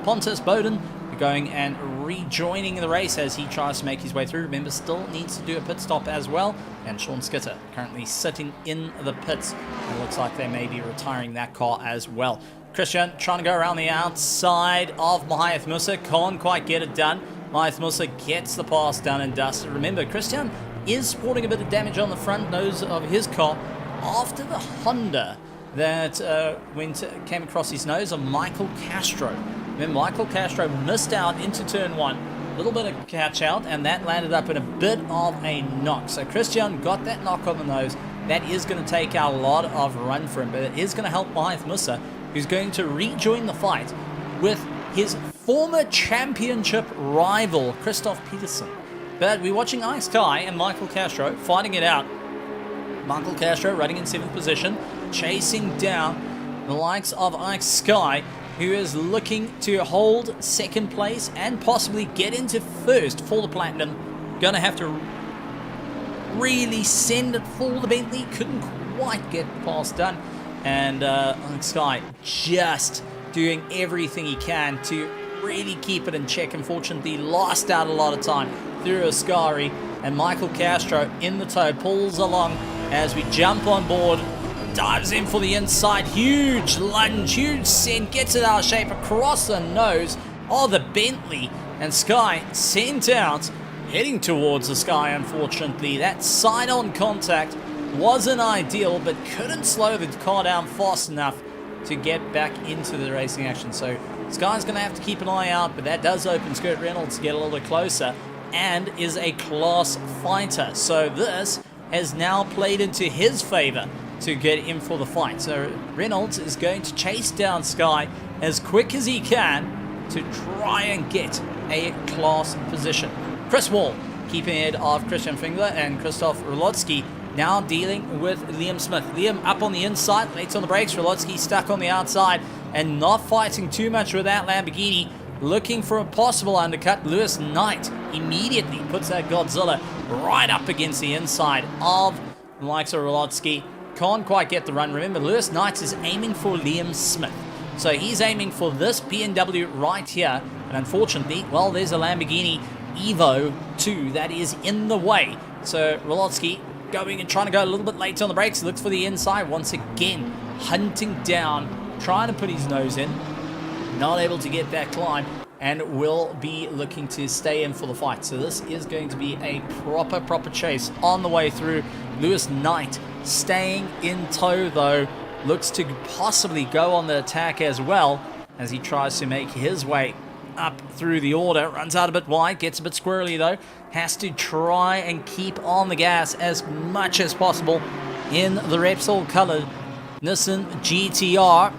Pontus Bowden going and rejoining the race as he tries to make his way through. Remember, still needs to do a pit stop as well. And Sean Skitter currently sitting in the pits. It looks like they may be retiring that car as well. Christian trying to go around the outside of Mahath Musa. Can't quite get it done. Mahath Musa gets the pass done and dusted. Remember, Christian is sporting a bit of damage on the front nose of his car after the Honda that came across his nose of Michael Castro. Remember, Michael Castro missed out into turn 1, a little bit of catch out, and that landed up in a bit of a knock. So Christian got that knock on the nose. That is going to take out a lot of run for him, but it is going to help Mahath Musa, who's going to rejoin the fight with his former championship rival, Christoph Peterson. But we're watching Ike Sky and Michael Castro fighting it out. Michael Castro running in 7th position, chasing down the likes of Ike Sky, who is looking to hold 2nd place and possibly get into 1st for the Platinum. Gonna have to really send it for the Bentley. Couldn't quite get past done. And Ike Sky just doing everything he can to really keep it in check. Unfortunately, lost out a lot of time through Ascari, and Michael Castro in the tow pulls along as we jump on board, dives in for the inside, huge lunge, huge send, gets it out of shape across the nose of the Bentley, and Sky sent out, heading towards the Sky. Unfortunately, that side-on contact wasn't ideal, but couldn't slow the car down fast enough to get back into the racing action. So Sky's going to have to keep an eye out, but that does open Skurt Reynolds to get a little bit closer, and is a class fighter. So this has now played into his favor to get in for the fight. So Reynolds is going to chase down Sky as quick as he can to try and get a class position. Chris Wall keeping ahead of Christian Fingler, and Christoph Rolotsky now dealing with Liam Smith. Liam up on the inside, late on the brakes. Rolotsky stuck on the outside and not fighting too much with that Lamborghini, looking for a possible undercut. Lewis Knight immediately puts that Godzilla right up against the inside of the likes of Rolotsky. Can't quite get the run. Remember, Lewis Knight is aiming for Liam Smith. So he's aiming for this BMW right here. And unfortunately, well, there's a Lamborghini Evo 2 that is in the way. So Rolotsky going and trying to go a little bit late on the brakes. Looks for the inside once again, hunting down, trying to put his nose in. Not able to get that climb. and will be looking to stay in for the fight. So this is going to be a proper chase on the way through. Lewis Knight staying in tow though, looks to possibly go on the attack as well as he tries to make his way up through the order. Runs out a bit wide, gets a bit squirrely though, has to try and keep on the gas as much as possible in the Repsol colored Nissan GTR.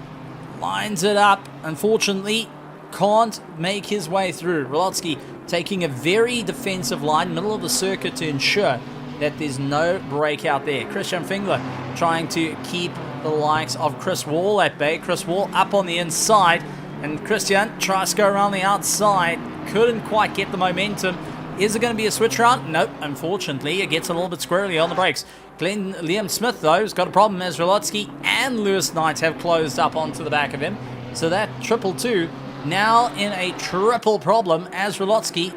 Lines it up, unfortunately can't make his way through. Rolotsky taking a very defensive line, middle of the circuit, to ensure that there's no breakout there. Christian Fingler trying to keep the likes of Chris Wall at bay. Chris Wall up on the inside, and Christian tries to go around the outside. Couldn't quite get the momentum. Is it going to be a switch round? Nope, unfortunately. It gets a little bit squirrely on the brakes. Liam Smith, though, has got a problem as Rolotsky and Lewis Knight have closed up onto the back of him. So that 222 now in a triple problem as Rolotsky,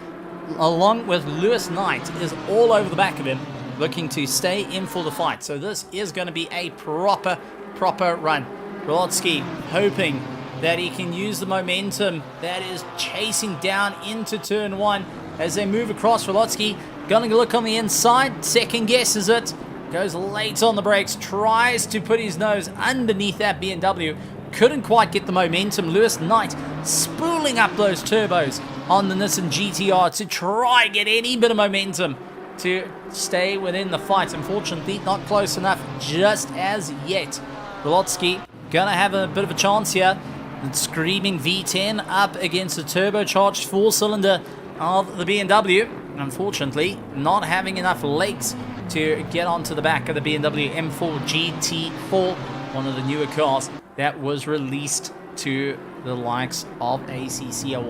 along with Lewis Knight, is all over the back of him, looking to stay in for the fight. So this is going to be a proper run. Rolotsky hoping that he can use the momentum that is chasing down into turn 1 as they move across. Rolotsky going to look on the inside, second guesses it, goes late on the brakes, tries to put his nose underneath that BMW, couldn't quite get the momentum. Lewis Knight spooling up those turbos on the Nissan GTR to try and get any bit of momentum to stay within the fight. Unfortunately, not close enough just as yet. Rolotsky gonna have a bit of a chance here. The screaming V10 up against the turbocharged 4-cylinder of the BMW. Unfortunately, not having enough legs to get onto the back of the BMW M4 GT4, one of the newer cars that was released to the likes of ACC, a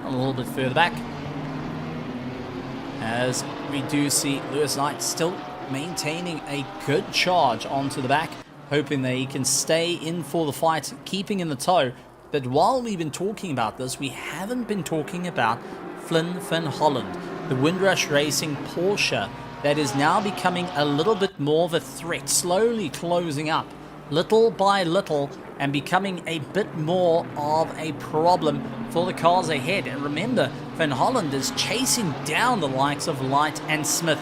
little bit further back. As we do see Lewis Knight still maintaining a good charge onto the back, hoping that he can stay in for the fight, keeping in the tow. But while we've been talking about this, we haven't been talking about Flynn van Holland, the Windrush Racing Porsche that is now becoming a little bit more of a threat, slowly closing up little by little and becoming a bit more of a problem for the cars ahead. And remember, Van Holland is chasing down the likes of Light and Smith.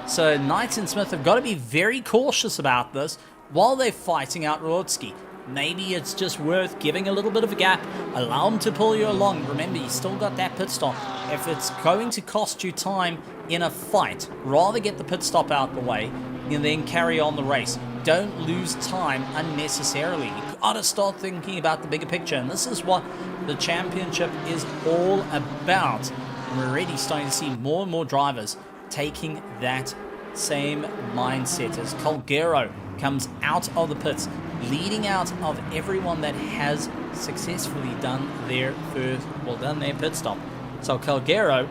So Knight and Smith have got to be very cautious about this while they're fighting out Rolotsky. Maybe it's just worth giving a little bit of a gap, allow him to pull you along. Remember, you still got that pit stop. If it's going to cost you time in a fight, rather get the pit stop out the way and then carry on the race. Don't lose time unnecessarily. You gotta start thinking about the bigger picture, and this is what the championship is all about. And we're already starting to see more and more drivers taking that same mindset as Colgero comes out of the pits, leading out of everyone that has successfully done their pit stop. So Colgero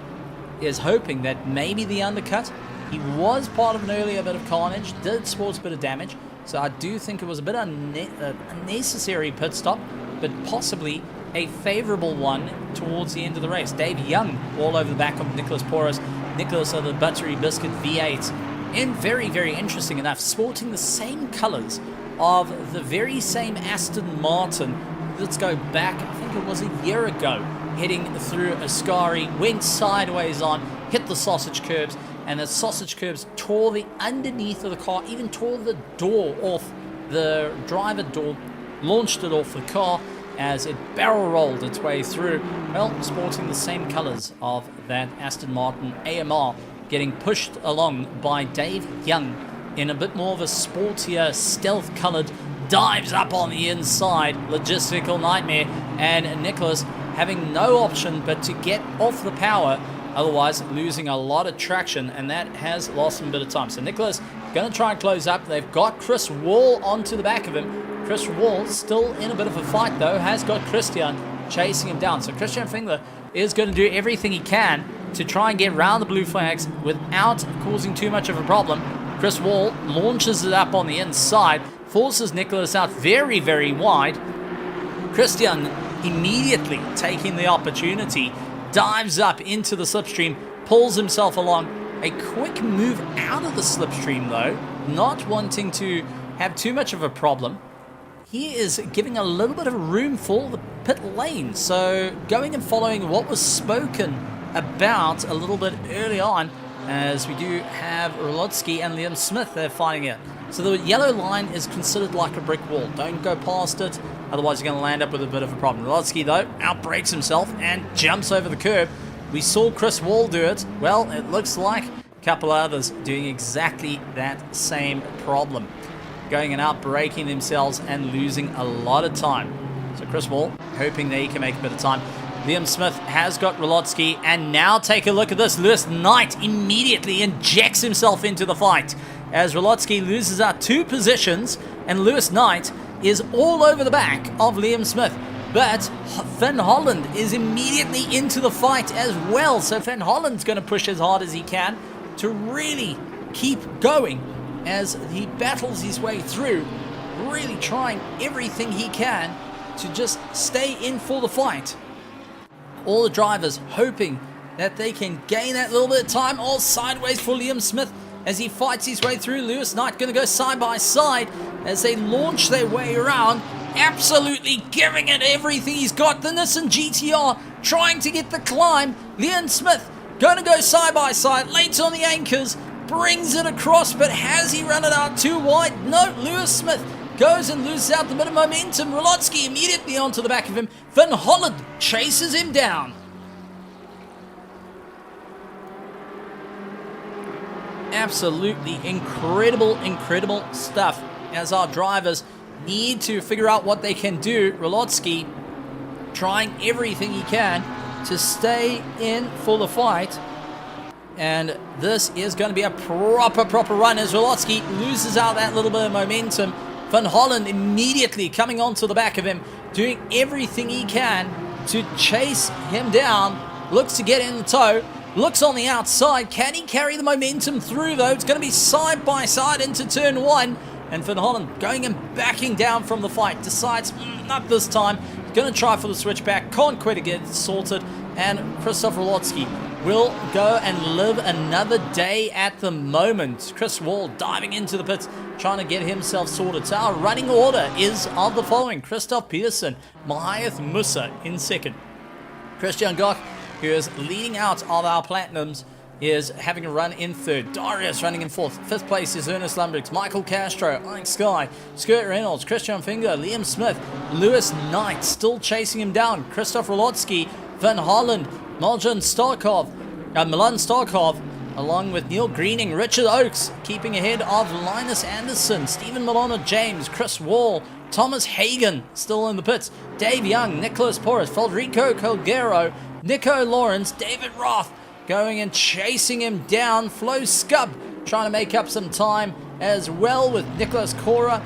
is hoping that maybe the undercut, he was part of an earlier bit of carnage, did sport a bit of damage, so I do think it was a bit unnecessary pit stop, but possibly a favourable one towards the end of the race. Dave Young all over the back of Nicholas Porras. Nicholas of the Buttery Biscuit V8, and very interesting enough, sporting the same colours of the very same Aston Martin. Let's go back, I think it was a year ago, heading through Ascari, went sideways on, hit the sausage curbs, and the sausage curbs tore the underneath of the car, even tore the door off, the driver door, launched it off the car as it barrel rolled its way through. Well, sporting the same colours of that Aston Martin AMR, getting pushed along by Dave Young in a bit more of a sportier, stealth coloured, dives up on the inside, logistical nightmare, and Nicholas having no option but to get off the power, otherwise losing a lot of traction, and that has lost him a bit of time. So Nicholas going to try and close up. They've got Chris Wall onto the back of him. Chris Wall still in a bit of a fight though, has got Christian chasing him down. So Christian Fingler is going to do everything he can to try and get round the blue flags without causing too much of a problem. Chris Wall launches it up on the inside, forces Nicholas out very wide. Christian immediately taking the opportunity, dives up into the slipstream, pulls himself along. A quick move out of the slipstream though, not wanting to have too much of a problem. He is giving a little bit of room for the pit lane. So going and following what was spoken about a little bit early on, as we do have Rolotsky and Liam Smith there fighting it. So the yellow line is considered like a brick wall. Don't go past it, otherwise you're going to land up with a bit of a problem. Rolotsky, though, outbrakes himself and jumps over the curb. We saw Chris Wall do it. Well, it looks like a couple others doing exactly that same problem. Going and outbraking themselves and losing a lot of time. So Chris Wall hoping that he can make a bit of time. Liam Smith has got Rolotsky, and now take a look at this. Lewis Knight immediately injects himself into the fight as Rolotsky loses out 2 positions, and Lewis Knight is all over the back of Liam Smith. But Van Holland is immediately into the fight as well, so Van Holland's going to push as hard as he can to really keep going as he battles his way through, really trying everything he can to just stay in for the fight. All the drivers hoping that they can gain that little bit of time. All sideways for Liam Smith as he fights his way through. Lewis Knight going to go side by side as they launch their way around. Absolutely giving it everything he's got. The Nissan GTR trying to get the climb. Liam Smith going to go side by side. Late on the anchors. Brings it across, but has he run it out too wide? No, Lewis Smith goes and loses out the bit of momentum. Rolotsky immediately onto the back of him. Van Holland chases him down. Absolutely incredible stuff as our drivers need to figure out what they can do. Rolotsky trying everything he can to stay in for the fight. And this is going to be a proper run as Rolotsky loses out that little bit of momentum. Van Holland immediately coming onto the back of him, doing everything he can to chase him down. Looks to get in the tow. Looks on the outside. Can he carry the momentum through, though? It's going to be side by side into turn 1. And Van Holland going and backing down from the fight. Decides, not this time. Going to try for the switchback. Can't quite get it sorted. And Krzysztof Rolotsky will go and live another day at the moment. Chris Wall diving into the pits, trying to get himself sorted. So our running order is of the following. Christoph Peterson, Mahath Musa in second. Christian Gok, who is leading out of our Platinums, is having a run in third. Darius running in fourth. Fifth place is Ernest Lundbergs, Michael Castro, Ike Sky, Skurt Reynolds, Christian Finger, Liam Smith, Lewis Knight still chasing him down. Christoph Rolotsky, Van Holland, Milan Starkov, along with Neil Greening, Richard Oakes, keeping ahead of Linus Anderson, Stephen Milano James, Chris Wall, Thomas Hagen, still in the pits, Dave Young, Nicholas Porras, Federico Colgero, Nico Lawrence, David Roth, going and chasing him down, Flo Scubb, trying to make up some time as well with Nicholas Cora,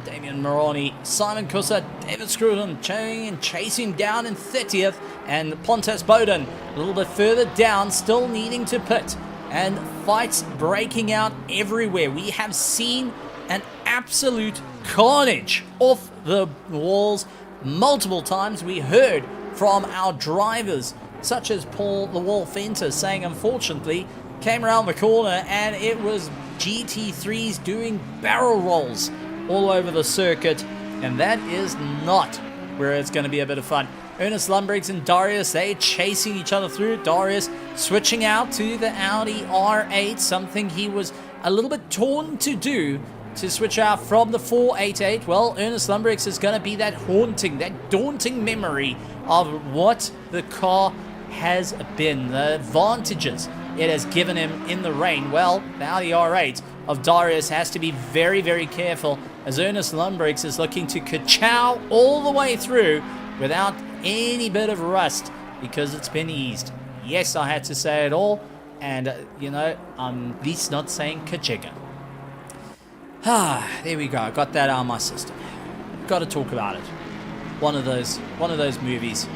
Damian Moroni, Simon Kusa, David Scruton chasing down in 30th, and Pontus Bowden a little bit further down, still needing to pit, and fights breaking out everywhere. We have seen an absolute carnage off the walls multiple times. We heard from our drivers, such as Paul the Wall Fenter, saying unfortunately came around the corner and it was GT3s doing barrel rolls all over the circuit, and that is not where it's going to be a bit of fun. Ernest Lundbergs and Darius, they chasing each other through. Darius switching out to the Audi R8, something he was a little bit torn to do, to switch out from the 488. Well, Ernest Lundbergs is going to be that haunting, that daunting memory of what the car has been, the advantages it has given him in the rain. Well, the Audi R8 of Darius has to be very careful, as Ernest Lundbergs is looking to ka-chow all the way through without any bit of rust, because it's been eased. Yes, I had to say it all, and I'm at least not saying ka-chigga. There we go. I got that out of my system. Got to talk about it. One of those movies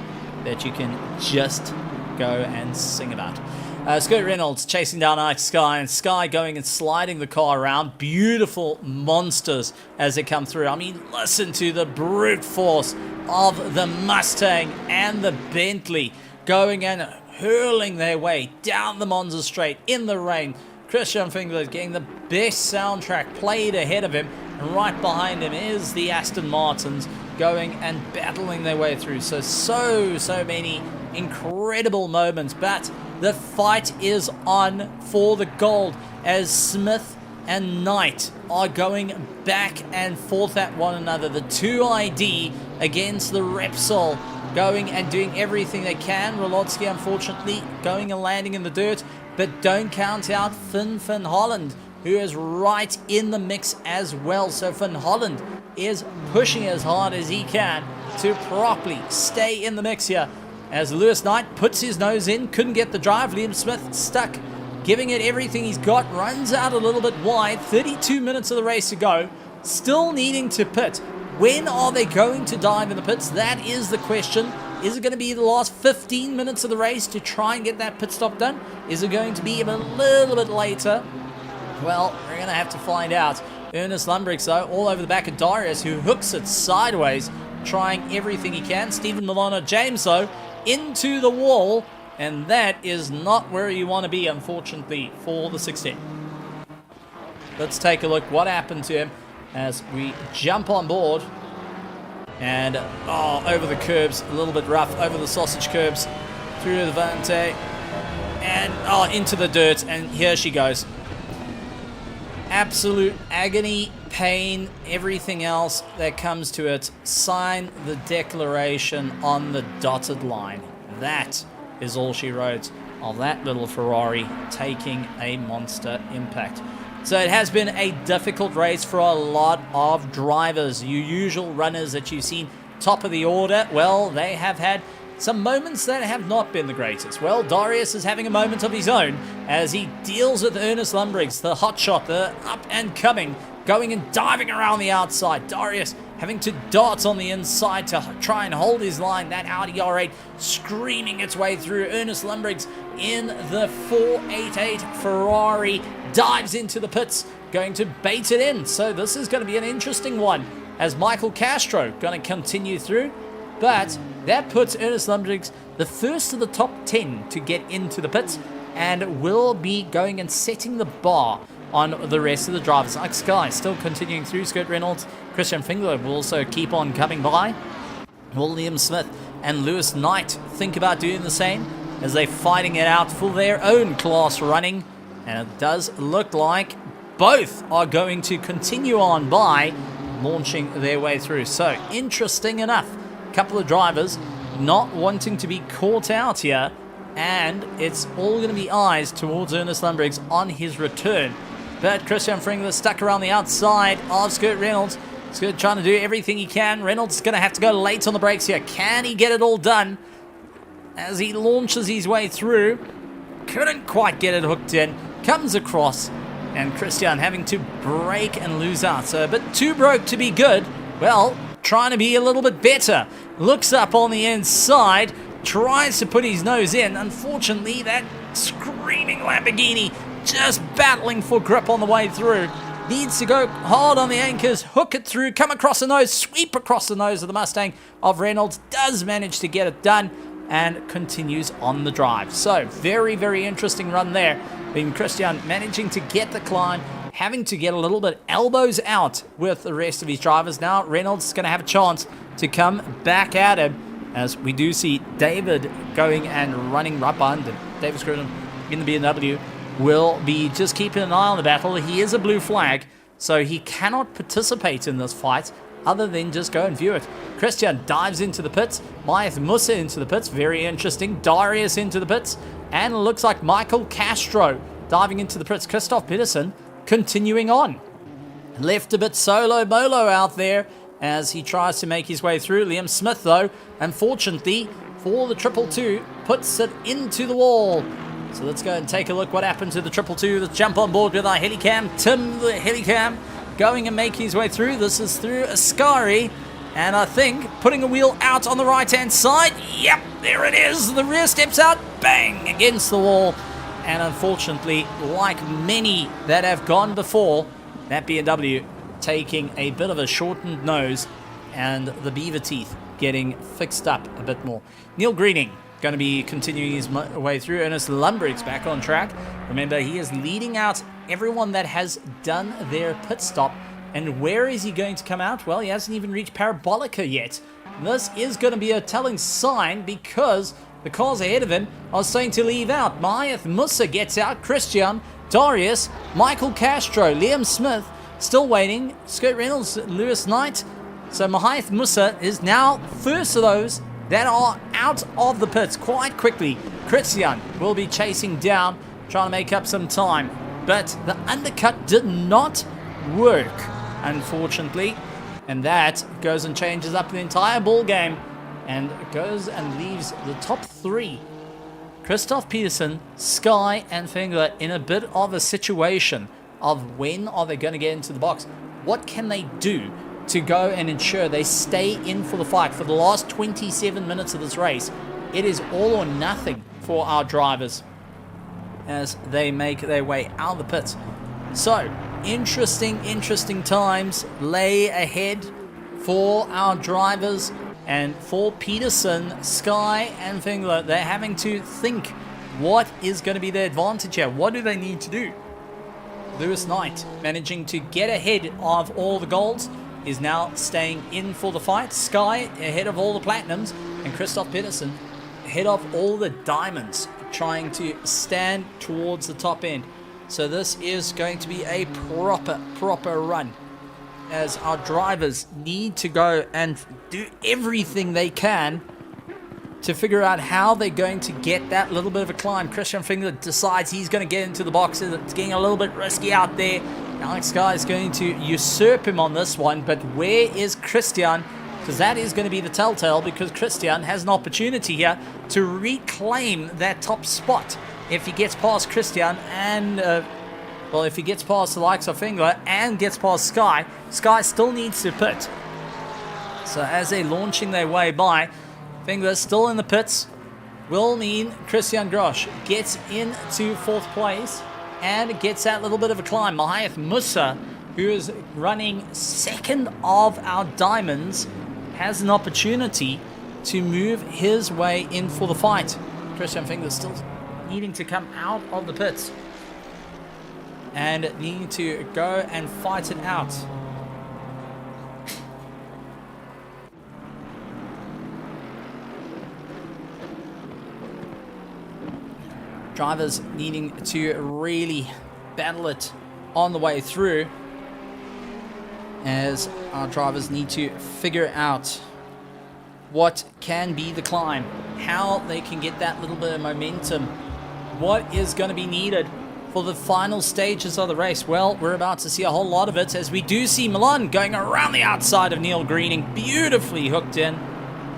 that you can just go and sing about. Skurt Reynolds chasing down Ike Sky, and Sky going and sliding the car around. Beautiful monsters as they come through. I mean, listen to the brute force of the Mustang and the Bentley going and hurling their way down the Monza straight in the rain. Christian Finger getting the best soundtrack played ahead of him, and right behind him is the Aston Martins going and battling their way through. So many incredible moments, but the fight is on for the gold as Smith and Knight are going back and forth at one another. The 2ID against the Repsol, going and doing everything they can. Rolotsky, unfortunately, going and landing in the dirt, but don't count out Finn Holland, who is right in the mix as well. So Finn Holland is pushing as hard as he can to properly stay in the mix here. As Lewis Knight puts his nose in, couldn't get the drive. Liam Smith stuck, giving it everything he's got, runs out a little bit wide. 32 minutes of the race to go, still needing to pit. When are they going to dive in the pits? That is the question. Is it going to be the last 15 minutes of the race to try and get that pit stop done? Is it going to be a little bit later? Well, we're going to have to find out. Ernest Lundbrix, though, all over the back of Darius, who hooks it sideways, trying everything he can. Stephen Milano James, though, into the wall, and that is not where you want to be, unfortunately, for the 16. Let's take a look what happened to him as we jump on board. And, over the curbs, a little bit rough, over the sausage curbs, through the Vante, and, into the dirt, and here she goes. Absolute agony, pain, everything else that comes to it. Sign the declaration on the dotted line. That is all she wrote of that little Ferrari taking a monster impact. So it has been a difficult race for a lot of drivers. Your usual runners that you've seen top of the order, well, they have had some moments that have not been the greatest. Well, Darius is having a moment of his own as he deals with Ernest Lundbrix, the hotshot, the up and coming, going and diving around the outside. Darius having to dart on the inside to try and hold his line. That Audi R8 screaming its way through. Ernest Lundbrix in the 488 Ferrari dives into the pits, going to bait it in. So this is going to be an interesting one as Michael Castro going to continue through. But that puts Ernest Lundbrix the first of the top 10 to get into the pits and will be going and setting the bar on the rest of the drivers. Like Sky still continuing through. Scott Reynolds, Christian Fingler will also keep on coming by. William Smith and Lewis Knight think about doing the same as they're fighting it out for their own class running. And it does look like both are going to continue on by launching their way through. So interesting enough. Couple of drivers not wanting to be caught out here, and it's all going to be eyes towards Ernest Lundbrix on his return. But Christian Fringler stuck around the outside of Scott Reynolds. Scott trying to do everything he can. Reynolds is going to have to go late on the brakes here. Can he get it all done as he launches his way through? Couldn't quite get it hooked in. Comes across, and Christian having to brake and lose out. So a bit too broke to be good. Well, trying to be a little bit better. Looks up on the inside, tries to put his nose in. Unfortunately, that screaming Lamborghini just battling for grip on the way through. Needs to go hard on the anchors, hook it through, come across the nose, sweep across the nose of the Mustang of Reynolds. Does manage to get it done and continues on the drive. So, very, very interesting run there. Being Christian managing to get the climb, having to get a little bit elbows out with the rest of his drivers. Now Reynolds is going to have a chance to come back at him as we do see David going and running right behind him. David Scruton in the BMW will be just keeping an eye on the battle. He is a blue flag, so he cannot participate in this fight other than just go and view it. Christian dives into the pits. Maeth Musa into the pits. Very interesting. Darius into the pits. And it looks like Michael Castro diving into the pits. Christoph Pedersen continuing on. Left a bit solo molo out there as he tries to make his way through. Liam Smith, though, unfortunately, for the 222, puts it into the wall. So let's go and take a look what happened to the 222. Let's jump on board with our helicam. Tim, the helicam, going and making his way through. This is through Ascari. And I think putting a wheel out on the right-hand side. Yep, there it is. The rear steps out. Bang! Against the wall. And unfortunately, like many that have gone before, that BMW taking a bit of a shortened nose and the beaver teeth getting fixed up a bit more. Neil Greening going to be continuing his way through. Ernest Lundbrix back on track. Remember, he is leading out everyone that has done their pit stop And where is he going to come out? Well, he hasn't even reached Parabolica yet. This is going to be a telling sign because the cars ahead of him are starting to leave out. Mahath Musa gets out. Christian, Darius, Michael Castro, Liam Smith still waiting. Scott Reynolds, Lewis Knight. So Mahath Musa is now first of those that are out of the pits quite quickly. Christian will be chasing down, trying to make up some time. But the undercut did not work, unfortunately. And that goes and changes up the entire ball game and goes and leaves the top three, Christoph Peterson, Sky, and Fengler, in a bit of a situation of when are they going to get into the box? What can they do to go and ensure they stay in for the fight for the last 27 minutes of this race? It is all or nothing for our drivers as they make their way out of the pits. So, interesting times lay ahead for our drivers. And for Peterson, Sky, and Fengler, they're having to think what is going to be their advantage here. What do they need to do? Lewis Knight managing to get ahead of all the golds is now staying in for the fight. Sky ahead of all the platinums, and Christoph Peterson ahead of all the diamonds, trying to stand towards the top end. So this is going to be a proper run, as our drivers need to go and do everything they can to figure out how they're going to get that little bit of a climb. Christian Fengler decides he's going to get into the boxes. It's getting a little bit risky out there. Alex Sky is going to usurp him on this one, but where is Christian? Because that is going to be the telltale, because Christian has an opportunity here to reclaim that top spot. If he gets past Christian and, well, if he gets past the likes of Fengler and gets past Sky, Sky still needs to pit. So as they're launching their way by, Fengler still in the pits will mean Christian Grosch gets into fourth place and gets that little bit of a climb. Mahath Musa, who is running second of our diamonds, has an opportunity to move his way in for the fight. Christian Fengler still needing to come out of the pits and needing to go and fight it out. Drivers needing to really battle it on the way through, as our drivers need to figure out what can be the climb, how they can get that little bit of momentum, what is going to be needed for the final stages of the race. Well, we're about to see a whole lot of it, as we do see Milan going around the outside of Neil Greening, beautifully hooked in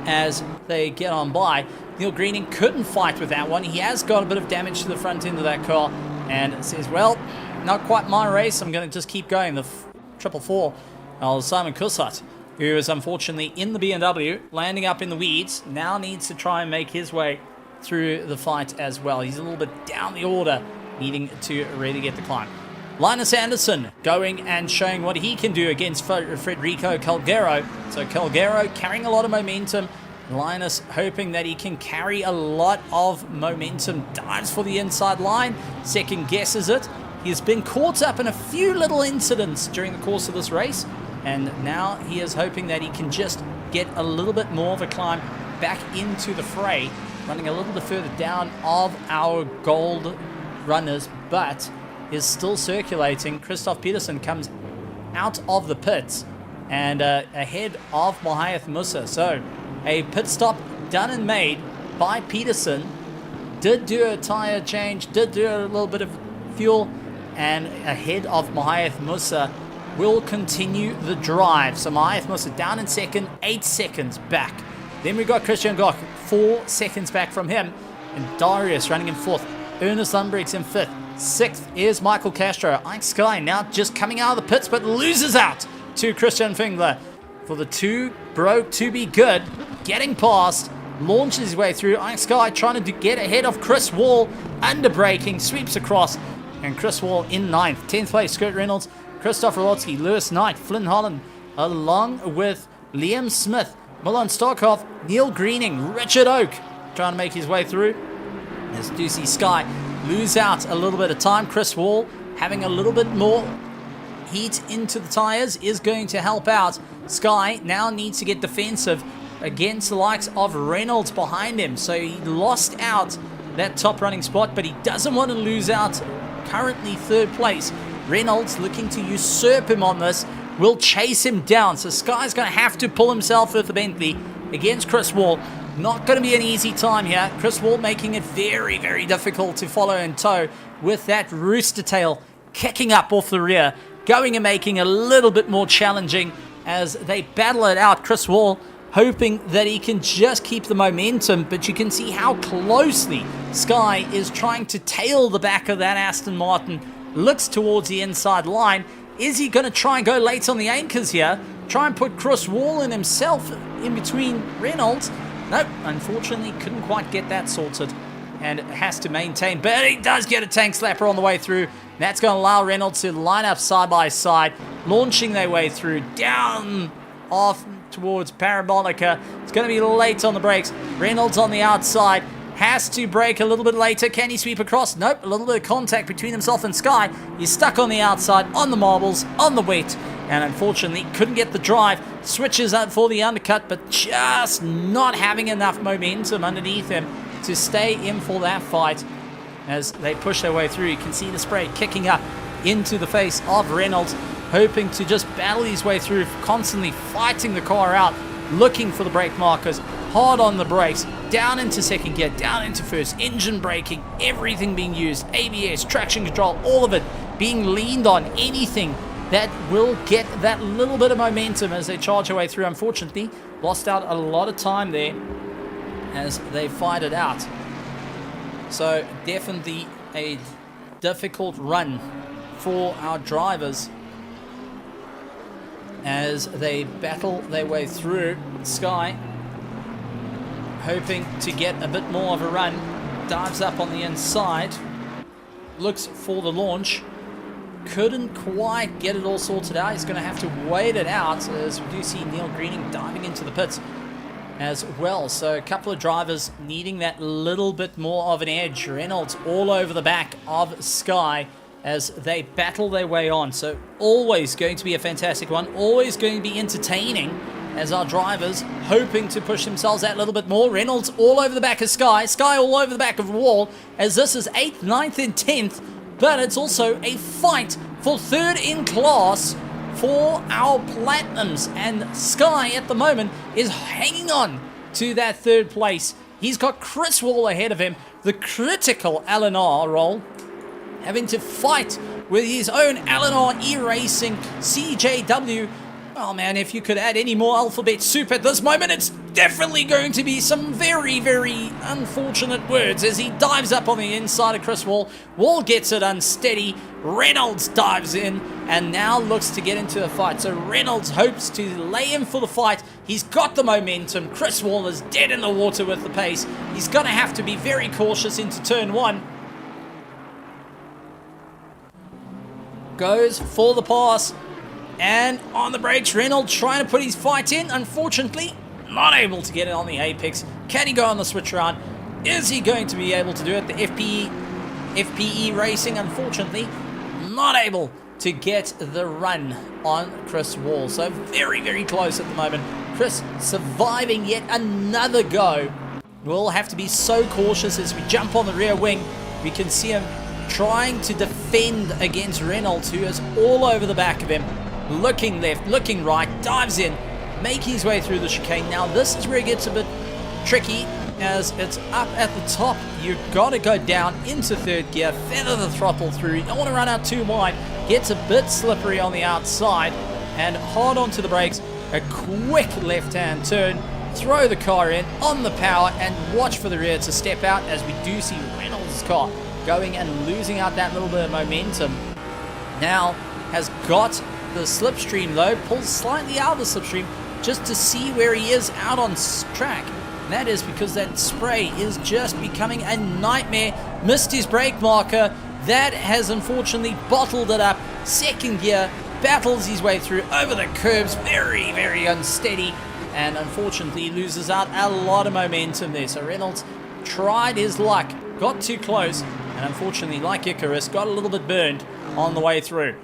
as they get on by. Neil Greening couldn't fight with that one. He has got a bit of damage to the front end of that car and says, well, not quite my race. I'm going to just keep going. The 444 of Simon Kussat, who is unfortunately in the BMW, landing up in the weeds, now needs to try and make his way through the fight as well. He's a little bit down the order, needing to really get the climb. Linus Anderson going and showing what he can do against Federico Calgero. So Calgero carrying a lot of momentum. Linus hoping that he can carry a lot of momentum. Dives for the inside line. Second guesses it. He's been caught up in a few little incidents during the course of this race. And now he is hoping that he can just get a little bit more of a climb back into the fray. Running a little bit further down of our gold runners, but is still circulating. Christoph Peterson comes out of the pits and ahead of Mahath Musa. So a pit stop done and made by Peterson. Did do a tire change, did do a little bit of fuel, and ahead of Mahath Musa will continue the drive. So Mahath Musa down in second, 8 seconds back. Then we've got Christian Glock, 4 seconds back from him, and Darius running in fourth. Ernest Lundbrig's in fifth. Sixth is Michael Castro. Ike Sky now just coming out of the pits, but loses out to Christian Fengler. For the two broke to be good, getting past, launches his way through. Ike Sky trying to get ahead of Chris Wall, under braking, sweeps across, and Chris Wall in ninth. 10th place, Scott Reynolds, Christoph Rolotsky, Lewis Knight, Flynn Holland, along with Liam Smith, Milan Starkov, Neil Greening, Richard Oak, trying to make his way through. As Ducey Sky lose out a little bit of time. Chris Wall having a little bit more. heat into the tires is going to help out. Sky now needs to get defensive against the likes of Reynolds behind him. So he lost out that top running spot, but he doesn't want to lose out. Currently third place. Reynolds looking to usurp him on this. Will chase him down. So Sky's going to have to pull himself with the Bentley against Chris Wall. Not going to be an easy time here. Chris Wall making it very, very difficult to follow and tow with that rooster tail kicking up off the rear. Going and making it a little bit more challenging as they battle it out. Chris Wall hoping that he can just keep the momentum, but you can see how closely Sky is trying to tail the back of that Aston Martin. Looks towards the inside line. Is he going to try and go late on the anchors here? Try and put Chris Wall and himself in between Reynolds? Nope, unfortunately couldn't quite get that sorted and has to maintain. But he does get a tank slapper on the way through. That's going to allow Reynolds to line up side by side, launching their way through, down off towards Parabolica. It's going to be late on the brakes. Reynolds on the outside. Has to brake a little bit later. Can he sweep across? Nope. A little bit of contact between himself and Sky. He's stuck on the outside, on the marbles, on the wet, and unfortunately couldn't get the drive. Switches up for the undercut, but just not having enough momentum underneath him to stay in for that fight. As they push their way through, you can see the spray kicking up into the face of Reynolds, hoping to just battle his way through, constantly fighting the car out, looking for the brake markers, hard on the brakes, down into second gear, down into first, engine braking, everything being used, ABS, traction control, all of it being leaned on, anything that will get that little bit of momentum as they charge their way through. Unfortunately, lost out a lot of time there as they fight it out. So definitely a difficult run for our drivers as they battle their way through. Sky hoping to get a bit more of a run, dives up on the inside, looks for the launch, couldn't quite get it all sorted out. He's going to have to wait it out as we do see Neil Greening diving into the pits as well. So a couple of drivers needing that little bit more of an edge. Reynolds all over the back of Sky as they battle their way on. So always going to be a fantastic one, always going to be entertaining as our drivers hoping to push themselves that little bit more. Reynolds all over the back of Sky, Sky all over the back of Wall, as this is 8th, 9th and 10th, but it's also a fight for third in class for our Platinums, and Sky at the moment is hanging on to that third place. He's got Chris Wall ahead of him, the critical LNR role, having to fight with his own LNR E-Racing CJW. Oh man, if you could add any more alphabet soup at this moment, it's definitely going to be some very, very unfortunate words as he dives up on the inside of Chris Wall. Wall gets it unsteady. Reynolds dives in and now looks to get into a fight. So Reynolds hopes to lay in for the fight. He's got the momentum. Chris Wall is dead in the water with the pace. He's going to have to be very cautious into turn one. Goes for the pass. And on the brakes, Reynolds trying to put his fight in. Unfortunately, not able to get it on the apex. Can he go on the switch around? Is he going to be able to do it? The FPE Racing, unfortunately, not able to get the run on Chris Wall. So very, very close at the moment. Chris surviving yet another go. We'll have to be so cautious as we jump on the rear wing. We can see him trying to defend against Reynolds, who is all over the back of him. Looking left, looking right, dives in, making his way through the chicane. Now this is where it gets a bit tricky as it's up at the top. You've got to go down into third gear, feather the throttle through. You don't want to run out too wide. Gets a bit slippery on the outside and hard onto the brakes. A quick left-hand turn, throw the car in on the power and watch for the rear to step out as we do see Reynolds' car going and losing out that little bit of momentum. Now has got the slipstream though, pulls slightly out of the slipstream just to see where he is out on track. And that is because that spray is just becoming a nightmare. Missed his brake marker. That has unfortunately bottled it up. Second gear, battles his way through over the curbs, very, very unsteady, and unfortunately loses out a lot of momentum there. So Reynolds tried his luck, got too close, and unfortunately, like Icarus, got a little bit burned on the way through.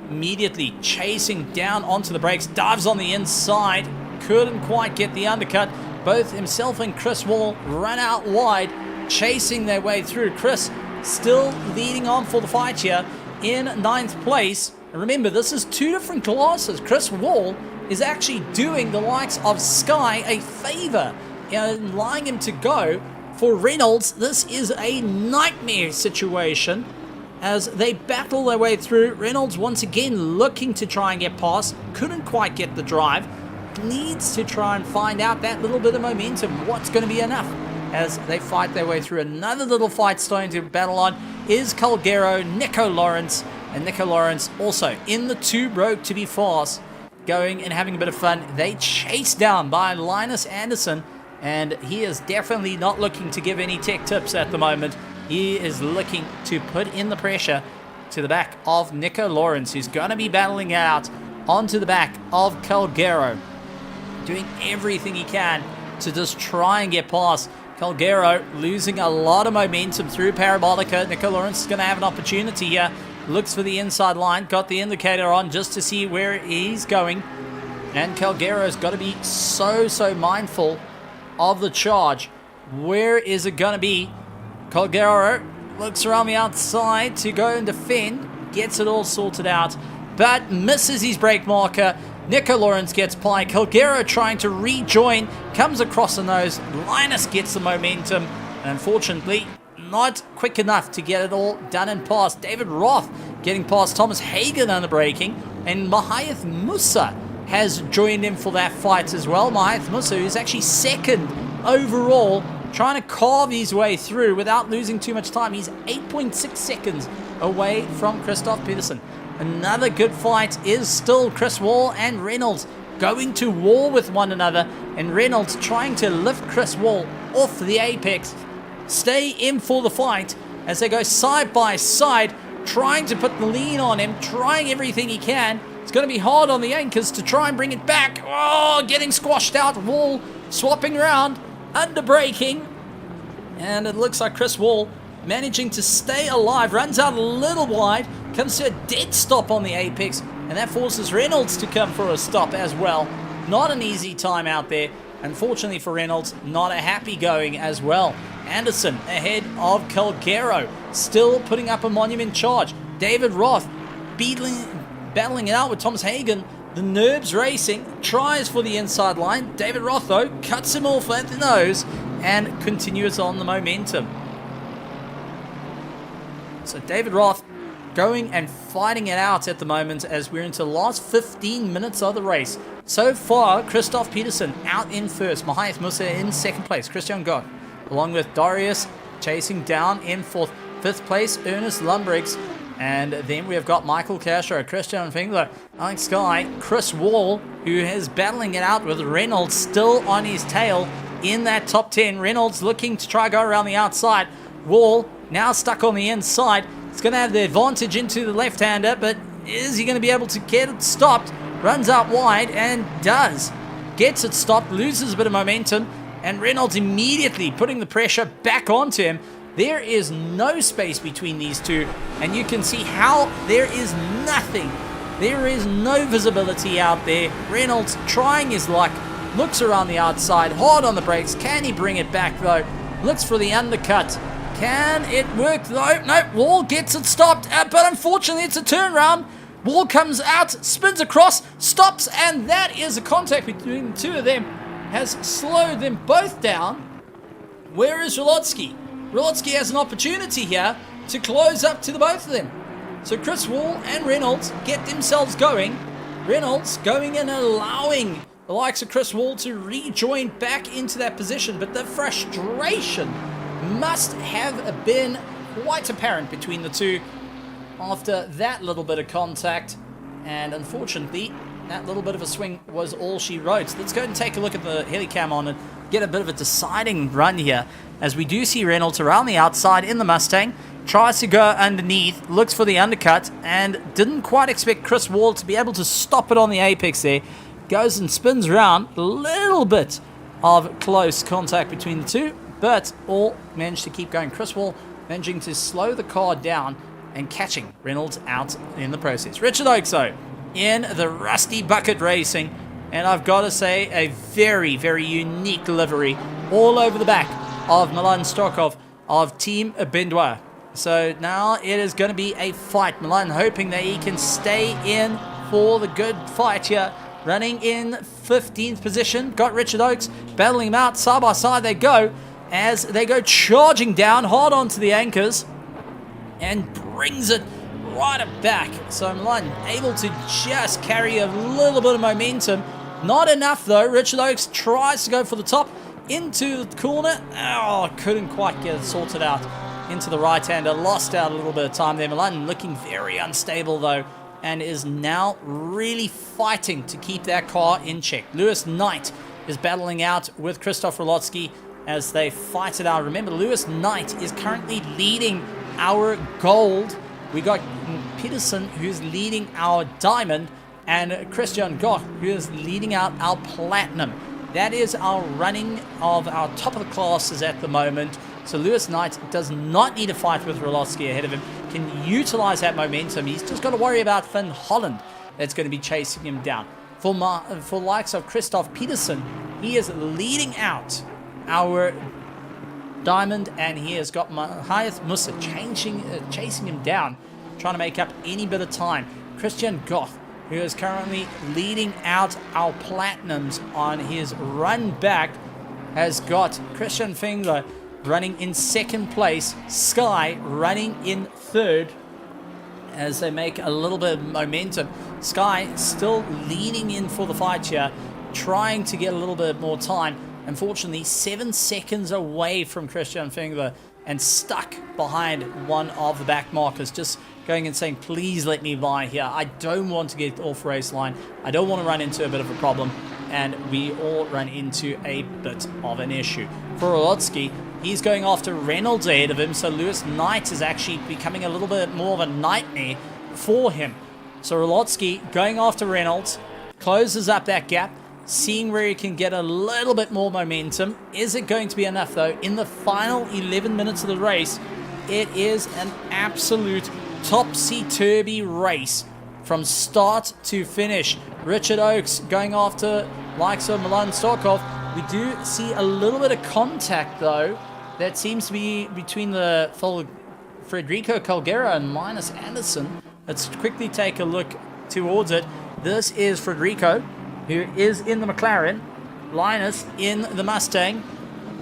immediately chasing down onto the brakes, dives on the inside, couldn't quite get the undercut. Both himself and Chris Wall run out wide, chasing their way through. Chris still leading on for the fight here in 9th place. And remember, this is 2 different classes. Chris Wall is actually doing the likes of Sky a favor in allowing him to go. For Reynolds, this is a nightmare situation as they battle their way through. Reynolds once again looking to try and get past, couldn't quite get the drive, needs to try and find out that little bit of momentum, what's going to be enough as they fight their way through. Another little fight starting to battle on is Calgero, Nico Lawrence, and Nico Lawrence also in the 2 road to be fast, going and having a bit of fun. They chased down by Linus Anderson, and he is definitely not looking to give any tech tips at the moment. He is looking to put in the pressure to the back of Nico Lawrence, who's going to be battling out onto the back of Calgero, doing everything he can to just try and get past. Calgero losing a lot of momentum through Parabolica. Nico Lawrence is going to have an opportunity here. Looks for the inside line, got the indicator on just to see where he's going. And Calgero's got to be so mindful of the charge. Where is it going to be? Calgero looks around the outside to go and defend, gets it all sorted out, but misses his brake marker. Nico Lawrence gets by. Calgero trying to rejoin, comes across the nose. Linus gets the momentum, and unfortunately not quick enough to get it all done and past. David Roth getting past Thomas Hagen on the braking, and Mahath Musa has joined in for that fight as well. Mahath Musa, who's actually 2nd overall, trying to carve his way through without losing too much time. He's 8.6 seconds away from Christoph Peterson. Another good fight is still Chris Wall and Reynolds going to war with one another, and Reynolds trying to lift Chris Wall off the apex, stay in for the fight as they go side by side, trying to put the lean on him, trying everything he can. It's going to be hard on the anchors to try and bring it back. Oh, getting squashed out. Wall swapping around, under braking, and it looks like Chris Wall managing to stay alive, runs out a little wide, comes to a dead stop on the apex, and that forces Reynolds to come for a stop as well. Not an easy time out there. Unfortunately for Reynolds, not a happy going as well. Anderson ahead of Calgero, still putting up a monument charge. David Roth battling it out with Thomas Hagen. The Nerves Racing tries for the inside line. David Roth, though, cuts him off at the nose and continues on the momentum. So David Roth going and fighting it out at the moment as we're into the last 15 minutes of the race. So far, Christoph Peterson out in first. Mahath Musa in 2nd place. Christian Gott, along with Darius, chasing down in 4th. 5th place, Ernest Lumbriggs. And then we have got Michael Castro, Christian Fingler, Alex Sky, Chris Wall, who is battling it out with Reynolds still on his tail in that top 10. Reynolds looking to try go around the outside. Wall now stuck on the inside. It's going to have the advantage into the left-hander, but is he going to be able to get it stopped? Runs out wide and does. Gets it stopped, loses a bit of momentum, and Reynolds immediately putting the pressure back onto him. There is no space between these two, and you can see how there is nothing. There is no visibility out there. Reynolds trying his luck, looks around the outside, hard on the brakes. Can he bring it back though? Looks for the undercut. Can it work though? No, Wall gets it stopped, but unfortunately it's a turnaround. Wall comes out, spins across, stops, and that is a contact between the two of them. Has slowed them both down. Where is Rolotsky? Rolotsky has an opportunity here to close up to the both of them. So Chris Wall and Reynolds get themselves going. Reynolds going and allowing the likes of Chris Wall to rejoin back into that position. But the frustration must have been quite apparent between the two after that little bit of contact. And unfortunately, that little bit of a swing was all she wrote. So let's go and take a look at the helicam on it, get a bit of a deciding run here, as we do see Reynolds around the outside in the Mustang, tries to go underneath, looks for the undercut, and didn't quite expect Chris Wall to be able to stop it on the apex there. Goes and spins around, a little bit of close contact between the two, but all managed to keep going. Chris Wall managing to slow the car down and catching Reynolds out in the process. Richard Oakes, though, in the Rusty Bucket Racing, and I've got to say, a very, very unique livery all over the back of Milan Stokov of Team Bindwa. So now it is going to be a fight. Milan hoping that he can stay in for the good fight here. Running in 15th position. Got Richard Oakes battling him out. Side by side they go as they go charging down hard onto the anchors and brings it right up back. So Milan able to just carry a little bit of momentum. Not enough though. Richard Oakes tries to go for the top into the corner. Oh, couldn't quite get it sorted out. Into the right-hander, lost out a little bit of time there. Milan looking very unstable though, and is now really fighting to keep that car in check. Lewis Knight is battling out with Krzysztof Rolotsky as they fight it out. Remember, Lewis Knight is currently leading our gold. We got Peterson, who's leading our diamond, and Christian Goch, who is leading out our platinum. That is our running of our top of the classes at the moment. So Lewis Knight does not need to fight with Rolotsky ahead of him, can utilize that momentum. He's just got to worry about Finn Holland that's going to be chasing him down. For likes of Christoph Peterson, he is leading out our diamond, and he has got Matthias Musa chasing him down, trying to make up any bit of time. Christian Goth, who is currently leading out our platinums on his run back, has got Christian Fingler running in second place, Sky running in third as they make a little bit of momentum. Sky still leaning in for the fight here, trying to get a little bit more time. Unfortunately, 7 seconds away from Christian Fingler and stuck behind one of the back markers, just going and saying, please let me by here. I don't want to get off race line. I don't want to run into a bit of a problem. And we all run into a bit of an issue. For Rolotsky, he's going after Reynolds ahead of him, so Lewis Knight is actually becoming a little bit more of a nightmare for him. So Rolotsky going after Reynolds, closes up that gap, seeing where he can get a little bit more momentum. Is it going to be enough though? In the final 11 minutes of the race, it is an absolute topsy-turvy race from start to finish. Richard Oakes going after likes of Milan Stokov. We do see a little bit of contact though. That seems to be between the Federico Calgera and Linus Anderson. Let's quickly take a look towards it. This is Federico, who is in the McLaren. Linus in the Mustang.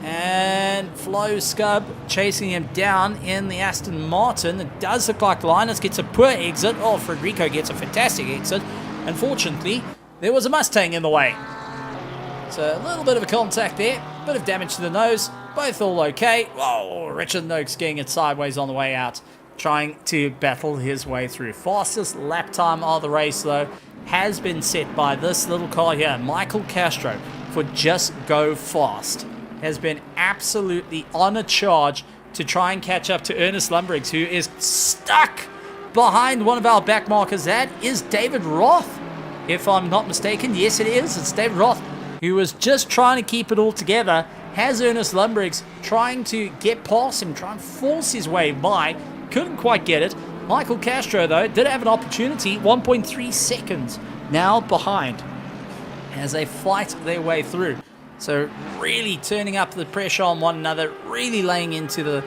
And Flo Scub chasing him down in the Aston Martin. It does look like Linus gets a poor exit. Oh, Federico gets a fantastic exit. Unfortunately, there was a Mustang in the way. So a little bit of a contact there. Bit of damage to the nose. Both all okay. Whoa, Richard Noakes getting it sideways on the way out. Trying to battle his way through. Fastest lap time of the race, though, has been set by this little car here. Michael Castro for Just Go Fast has been absolutely on a charge to try and catch up to Ernest Lumbriggs, who is stuck behind one of our back markers. That is David Roth, if I'm not mistaken. Yes, it is. It's David Roth, who was just trying to keep it all together. Has Ernest Lumbriggs trying to get past him, trying to force his way by. Couldn't quite get it. Michael Castro, though, did have an opportunity. 1.3 seconds now behind as they fight their way through. So really turning up the pressure on one another, really laying into the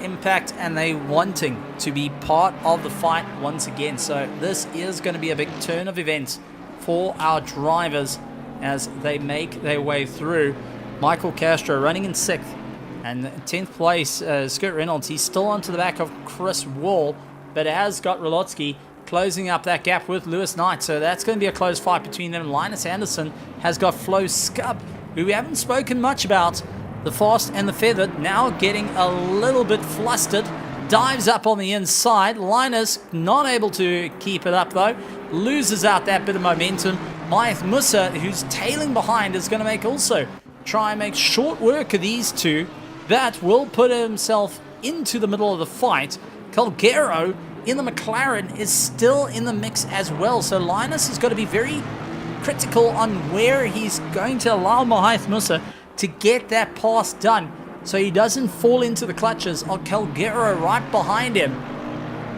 impact, and they wanting to be part of the fight once again. So this is going to be a big turn of events for our drivers as they make their way through. Michael Castro running in 6th, and 10th place, Scott Reynolds. He's still onto the back of Chris Wall, but has got Rolotsky closing up that gap with Lewis Knight. So that's going to be a close fight between them. Linus Anderson has got Flo Scub, who we haven't spoken much about. The fast and the feathered now getting a little bit flustered. Dives up on the inside. Linus not able to keep it up though. Loses out that bit of momentum. Maeth Musa, who's tailing behind, is going to make also try and make short work of these two. That will put himself into the middle of the fight. Calgero in the McLaren is still in the mix as well. So Linus has got to be very critical on where he's going to allow Maeth Musa to get that pass done so he doesn't fall into the clutches of Calgero right behind him.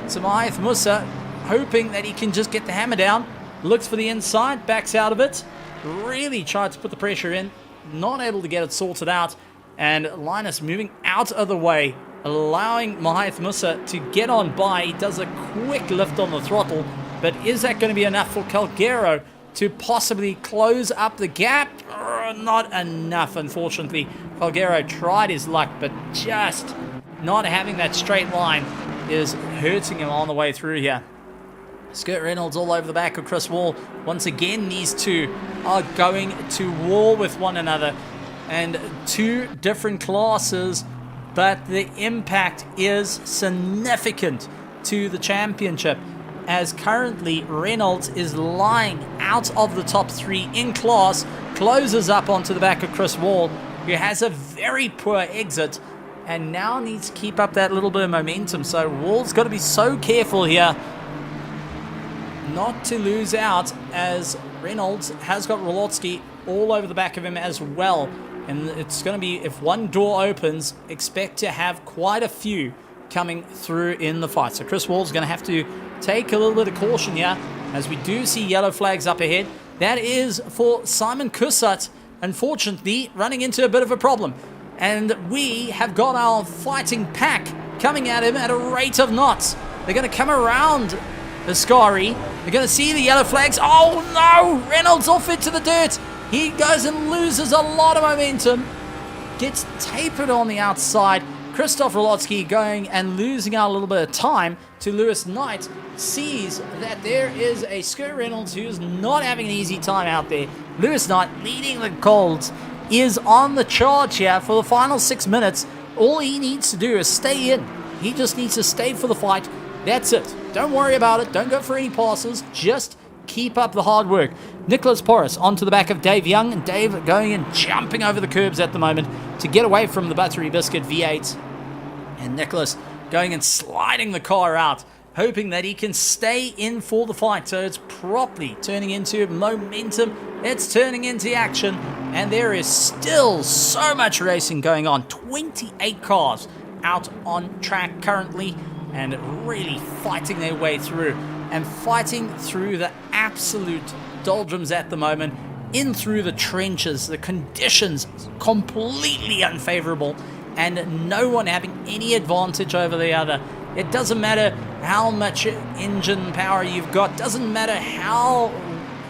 Samaith Musa hoping that he can just get the hammer down. Looks for the inside, backs out of it. Really tried to put the pressure in. Not able to get it sorted out. And Linus moving out of the way, allowing Mahath Musa to get on by. He does a quick lift on the throttle. But is that going to be enough for Calgero to possibly close up the gap? Not enough, unfortunately. Calgero tried his luck, but just not having that straight line is hurting him on the way through here. Skurt Reynolds all over the back of Chris Wall. Once again, these two are going to war with one another. And two different classes, but the impact is significant to the championship, as currently Reynolds is lying out of the top 3 in class, closes up onto the back of Chris Wall, who has a very poor exit and now needs to keep up that little bit of momentum. So Wall's got to be so careful here not to lose out, as Reynolds has got Rolotsky all over the back of him as well. And it's going to be, if one door opens, expect to have quite a few coming through in the fight. So Chris Wall's going to have to take a little bit of caution here, as we do see yellow flags up ahead. That is for Simon Kusat, unfortunately, running into a bit of a problem. And we have got our fighting pack coming at him at a rate of knots. They're going to come around Ascari. They're going to see the yellow flags. Oh no! Reynolds off into the dirt. He goes and loses a lot of momentum. Gets tapered on the outside. Christoph Rolotsky going and losing out a little bit of time to Lewis Knight. Sees that there is a Skurt Reynolds who's not having an easy time out there. Lewis Knight leading the Colts is on the charge here for the final 6 minutes. All he needs to do is stay in. He just needs to stay for the fight. That's it. Don't worry about it. Don't go for any passes. Just keep up the hard work. Nicholas Porras onto the back of Dave Young, and Dave going and jumping over the curbs at the moment to get away from the Buttery Biscuit V8. And Nicholas going and sliding the car out, hoping that he can stay in for the fight. So it's properly turning into momentum. It's turning into action. And there is still so much racing going on. 28 cars out on track currently, and really fighting their way through. And fighting through the absolute doldrums at the moment, in through the trenches, the conditions completely unfavorable, and no one having any advantage over the other. It doesn't matter how much engine power you've got, doesn't matter how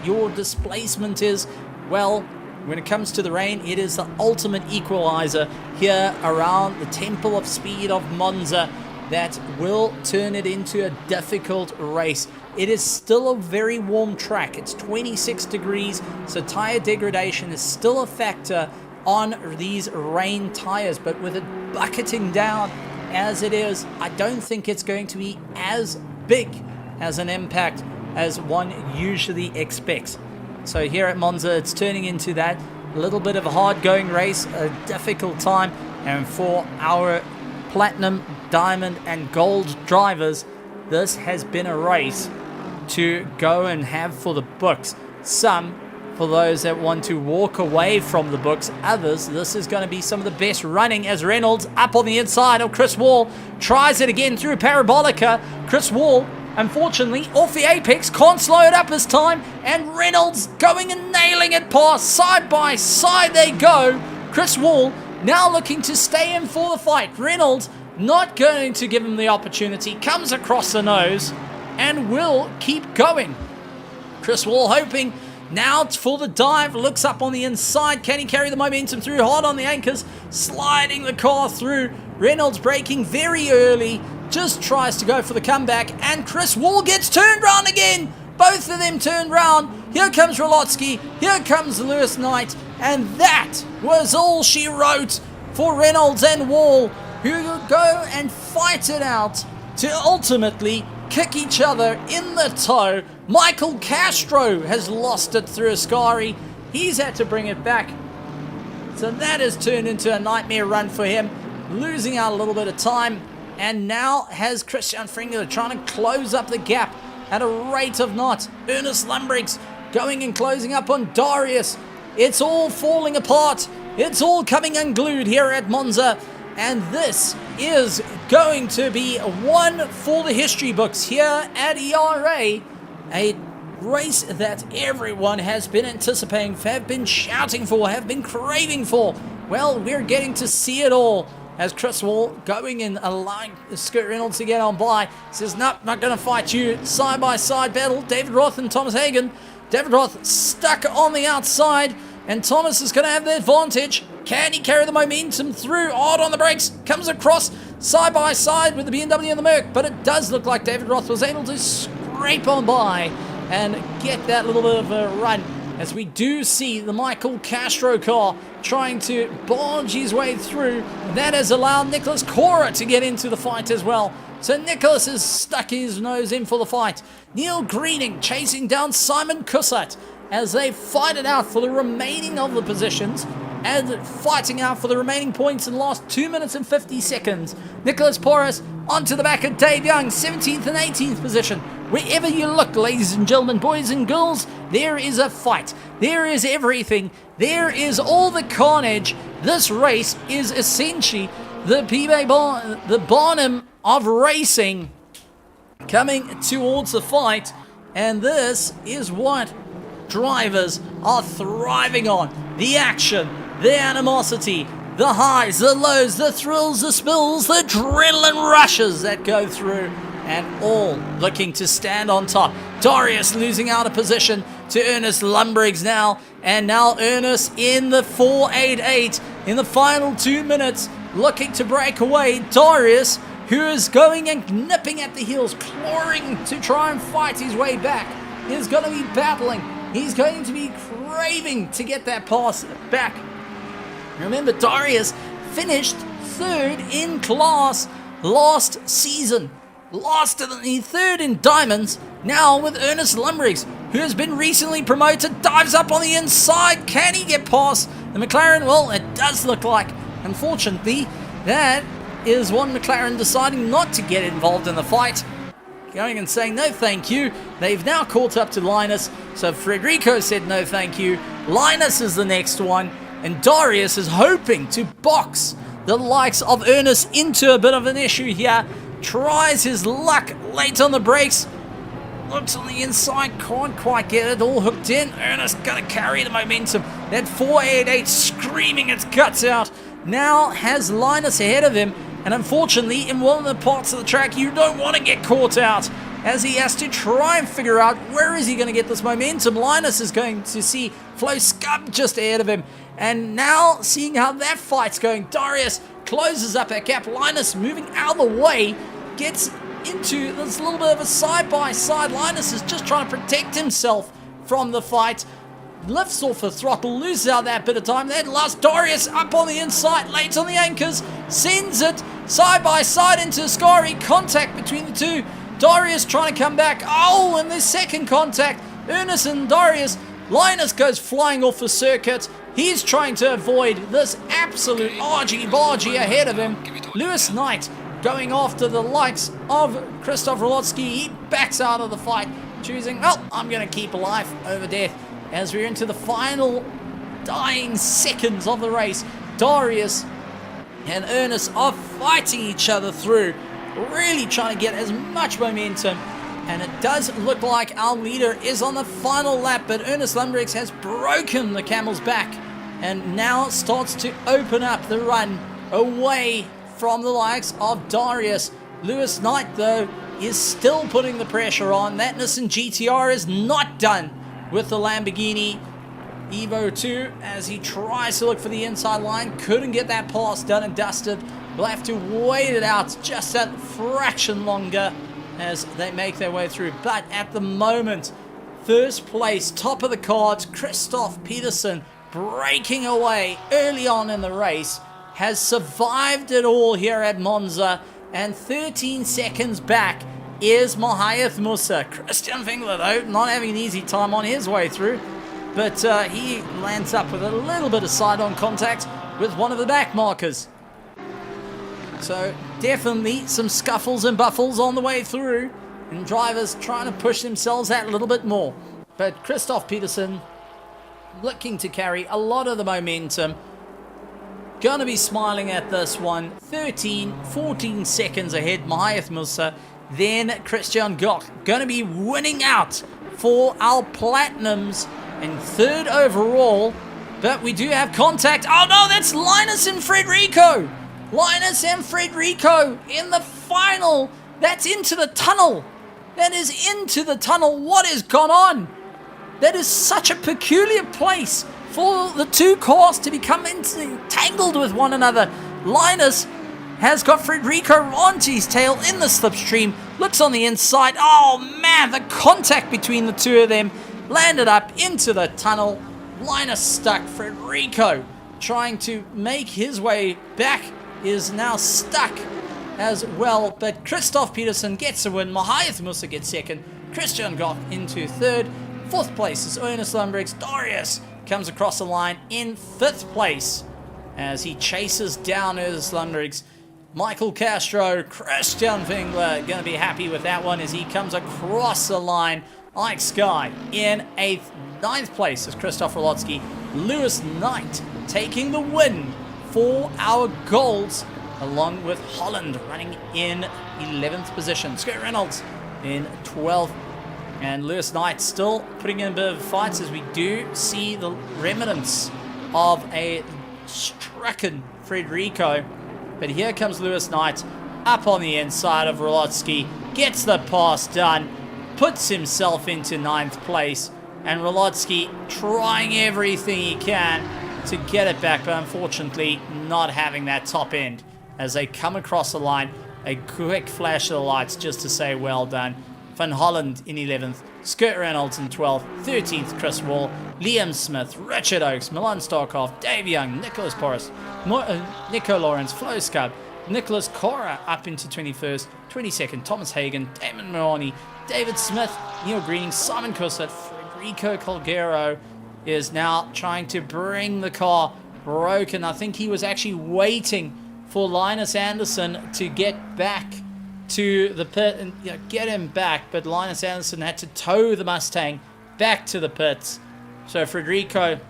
your displacement is. Well, when it comes to the rain, it is the ultimate equalizer here around the Temple of Speed of Monza that will turn it into a difficult race. It is still a very warm track. It's 26 degrees, so tire degradation is still a factor on these rain tires, but with it bucketing down as it is, I don't think it's going to be as big as an impact as one usually expects. So here at Monza, it's turning into that little bit of a hard-going race, a difficult time, and for our platinum, diamond, and gold drivers, this has been a race to go and have for the books. Some for those that want to walk away from the books. Others, this is going to be some of the best running, as Reynolds up on the inside of Chris Wall tries it again through Parabolica. Chris Wall, unfortunately, off the apex, can't slow it up this time, and Reynolds going and nailing it past. Side by side they go. Chris Wall now looking to stay in for the fight. Reynolds not going to give him the opportunity, comes across the nose and will keep going. Chris Wall hoping now for the dive, looks up on the inside. Can he carry the momentum through? Hard on the anchors, sliding the car through. Reynolds braking very early, just tries to go for the comeback, and Chris Wall gets turned round again. Both of them turned round. Here comes Rolotsky, here comes Lewis Knight, and that was all she wrote for Reynolds and Wall, who will go and fight it out to ultimately kick each other in the toe. Michael Castro has lost it through Ascari. He's had to bring it back. So that has turned into a nightmare run for him, losing out a little bit of time. And now has Christian Fringer trying to close up the gap at a rate of knots. Ernest Lumbriggs going and closing up on Darius. It's all falling apart. It's all coming unglued here at Monza. And this is going to be one for the history books here at ERA. A race that everyone has been anticipating, have been shouting for, have been craving for. Well, we're getting to see it all. As Chris Wall going in, allowing Scott Reynolds to get on by. Says, nope, not going to fight you. Side-by-side battle. David Roth and Thomas Hagen. David Roth stuck on the outside. And Thomas is going to have the advantage. Can he carry the momentum through? Hard on the brakes. Comes across side-by-side with the BMW and the Merc. But it does look like David Roth was able to scrape on by and get that little bit of a run. As we do see the Michael Castro car trying to barge his way through. That has allowed Nicholas Cora to get into the fight as well. So Nicholas has stuck his nose in for the fight. Neil Greening chasing down Simon Cussat as they fight it out for the remaining of the positions and fighting out for the remaining points in the last 2 minutes and 50 seconds. Nicholas Porras onto the back of Dave Young, 17th and 18th position. Wherever you look, ladies and gentlemen, boys and girls, there is a fight. There is everything. There is all the carnage. This race is essentially the Barnum of racing coming towards the fight. And this is what drivers are thriving on. The action, the animosity, the highs, the lows, the thrills, the spills, the adrenaline rushes that go through, and all looking to stand on top. Darius losing out of position to Ernest Lumbriggs now, and now Ernest in the 488 in the final 2 minutes, looking to break away. Darius, who is going and nipping at the heels, clawing to try and fight his way back, is going to be battling. He's going to be craving to get that pass back. Remember, Darius finished third in class last season. Lost in third in Diamonds, now with Ernest Lumbriggs, who has been recently promoted, dives up on the inside. Can he get past the McLaren? Well, it does look like, unfortunately, that is one McLaren deciding not to get involved in the fight. Going and saying no thank you. They've now caught up to Linus, so Frederico said no thank you. Linus is the next one, and Darius is hoping to box the likes of Ernest into a bit of an issue here. Tries his luck late on the brakes. Looks on the inside, can't quite get it all hooked in. Ernest gonna carry the momentum. That 488 screaming its guts out. Now has Linus ahead of him. And unfortunately, in one of the parts of the track, you don't want to get caught out, as he has to try and figure out where is he going to get this momentum. Linus is going to see Flo Scub just ahead of him. And now, seeing how that fight's going, Darius closes up that gap. Linus moving out of the way, gets into this little bit of a side-by-side. Linus is just trying to protect himself from the fight. Lifts off the throttle, loses out that bit of time. Then last Darius up on the inside, late on the anchors, sends it side-by-side into Ascari. Contact between the two. Darius trying to come back. Oh, and there's second contact. Ernest and Darius. Linus goes flying off the circuit. He's trying to avoid this absolute argy-bargy ahead of him. Lewis Knight going after the likes of Krzysztof Rolotsky. He backs out of the fight, choosing, well, I'm going to keep life over death. As we're into the final dying seconds of the race, Darius and Ernest are fighting each other through, really trying to get as much momentum. And it does look like our leader is on the final lap, but Ernest Lumbriggs has broken the camel's back and now starts to open up the run away from the likes of Darius. Lewis Knight, though, is still putting the pressure on. That Nissan GTR is not done with the Lamborghini Evo 2 as he tries to look for the inside line. Couldn't get that pass done and dusted. We'll have to wait it out just that fraction longer as they make their way through. But at the moment, first place, top of the cards, Christoph Peterson breaking away early on in the race, has survived it all here at Monza, and 13 seconds back is Mahayath Musa. Christian Fingler, though, not having an easy time on his way through, but he lands up with a little bit of side-on contact with one of the back markers. So definitely some scuffles and buffles on the way through, and drivers trying to push themselves out a little bit more. But Christoph Peterson looking to carry a lot of the momentum. Gonna be smiling at this one. 14 seconds ahead, Mahath Musa. Then Christian Gok. Gonna be winning out for our Platinums in third overall. But we do have contact. Oh no, that's Linus and Frederico. Linus and Frederico in the final. That's into the tunnel. That is into the tunnel. What has gone on? That is such a peculiar place for the two cars to become entangled with one another. Linus has got Frederico onto his tail in the slipstream. Looks on the inside. Oh man, the contact between the two of them landed up into the tunnel. Linus stuck. Frederico trying to make his way back is now stuck as well. But Christoph Peterson gets a win. Mahath Musa gets second. Christian Goff into third. Fourth place is Ernest Lundberg's Darius comes across the line in fifth place as he chases down Ernest Lundberg's Michael Castro. Christian Fingler going to be happy with that one as he comes across the line like Sky in eighth. Ninth place is Christoph Rolotsky. Lewis Knight taking the win for our golds, along with Holland running in 11th position. Scott Reynolds in 12th. And Lewis Knight still putting in a bit of fights as we do see the remnants of a stricken Frederico. But here comes Lewis Knight up on the inside of Rolotsky. Gets the pass done. Puts himself into 9th place. And Rolotsky trying everything he can to get it back. But unfortunately not having that top end. As they come across the line. A quick flash of the lights just to say well done. Van Holland in 11th, Skurt Reynolds in 12th, 13th Chris Wall, Liam Smith, Richard Oakes, Milan Starkov, Dave Young, Nicholas Porras, Nico Lawrence, Flo Scub, Nicholas Cora up into 21st, 22nd Thomas Hagen, Damon Mahoney, David Smith, Neil Greening, Simon Cussett, Federico Colgero is now trying to bring the car broken. I think he was actually waiting for Linus Anderson to get back to the pit and get him back, but Linus Anderson had to tow the Mustang back to the pits. So Federico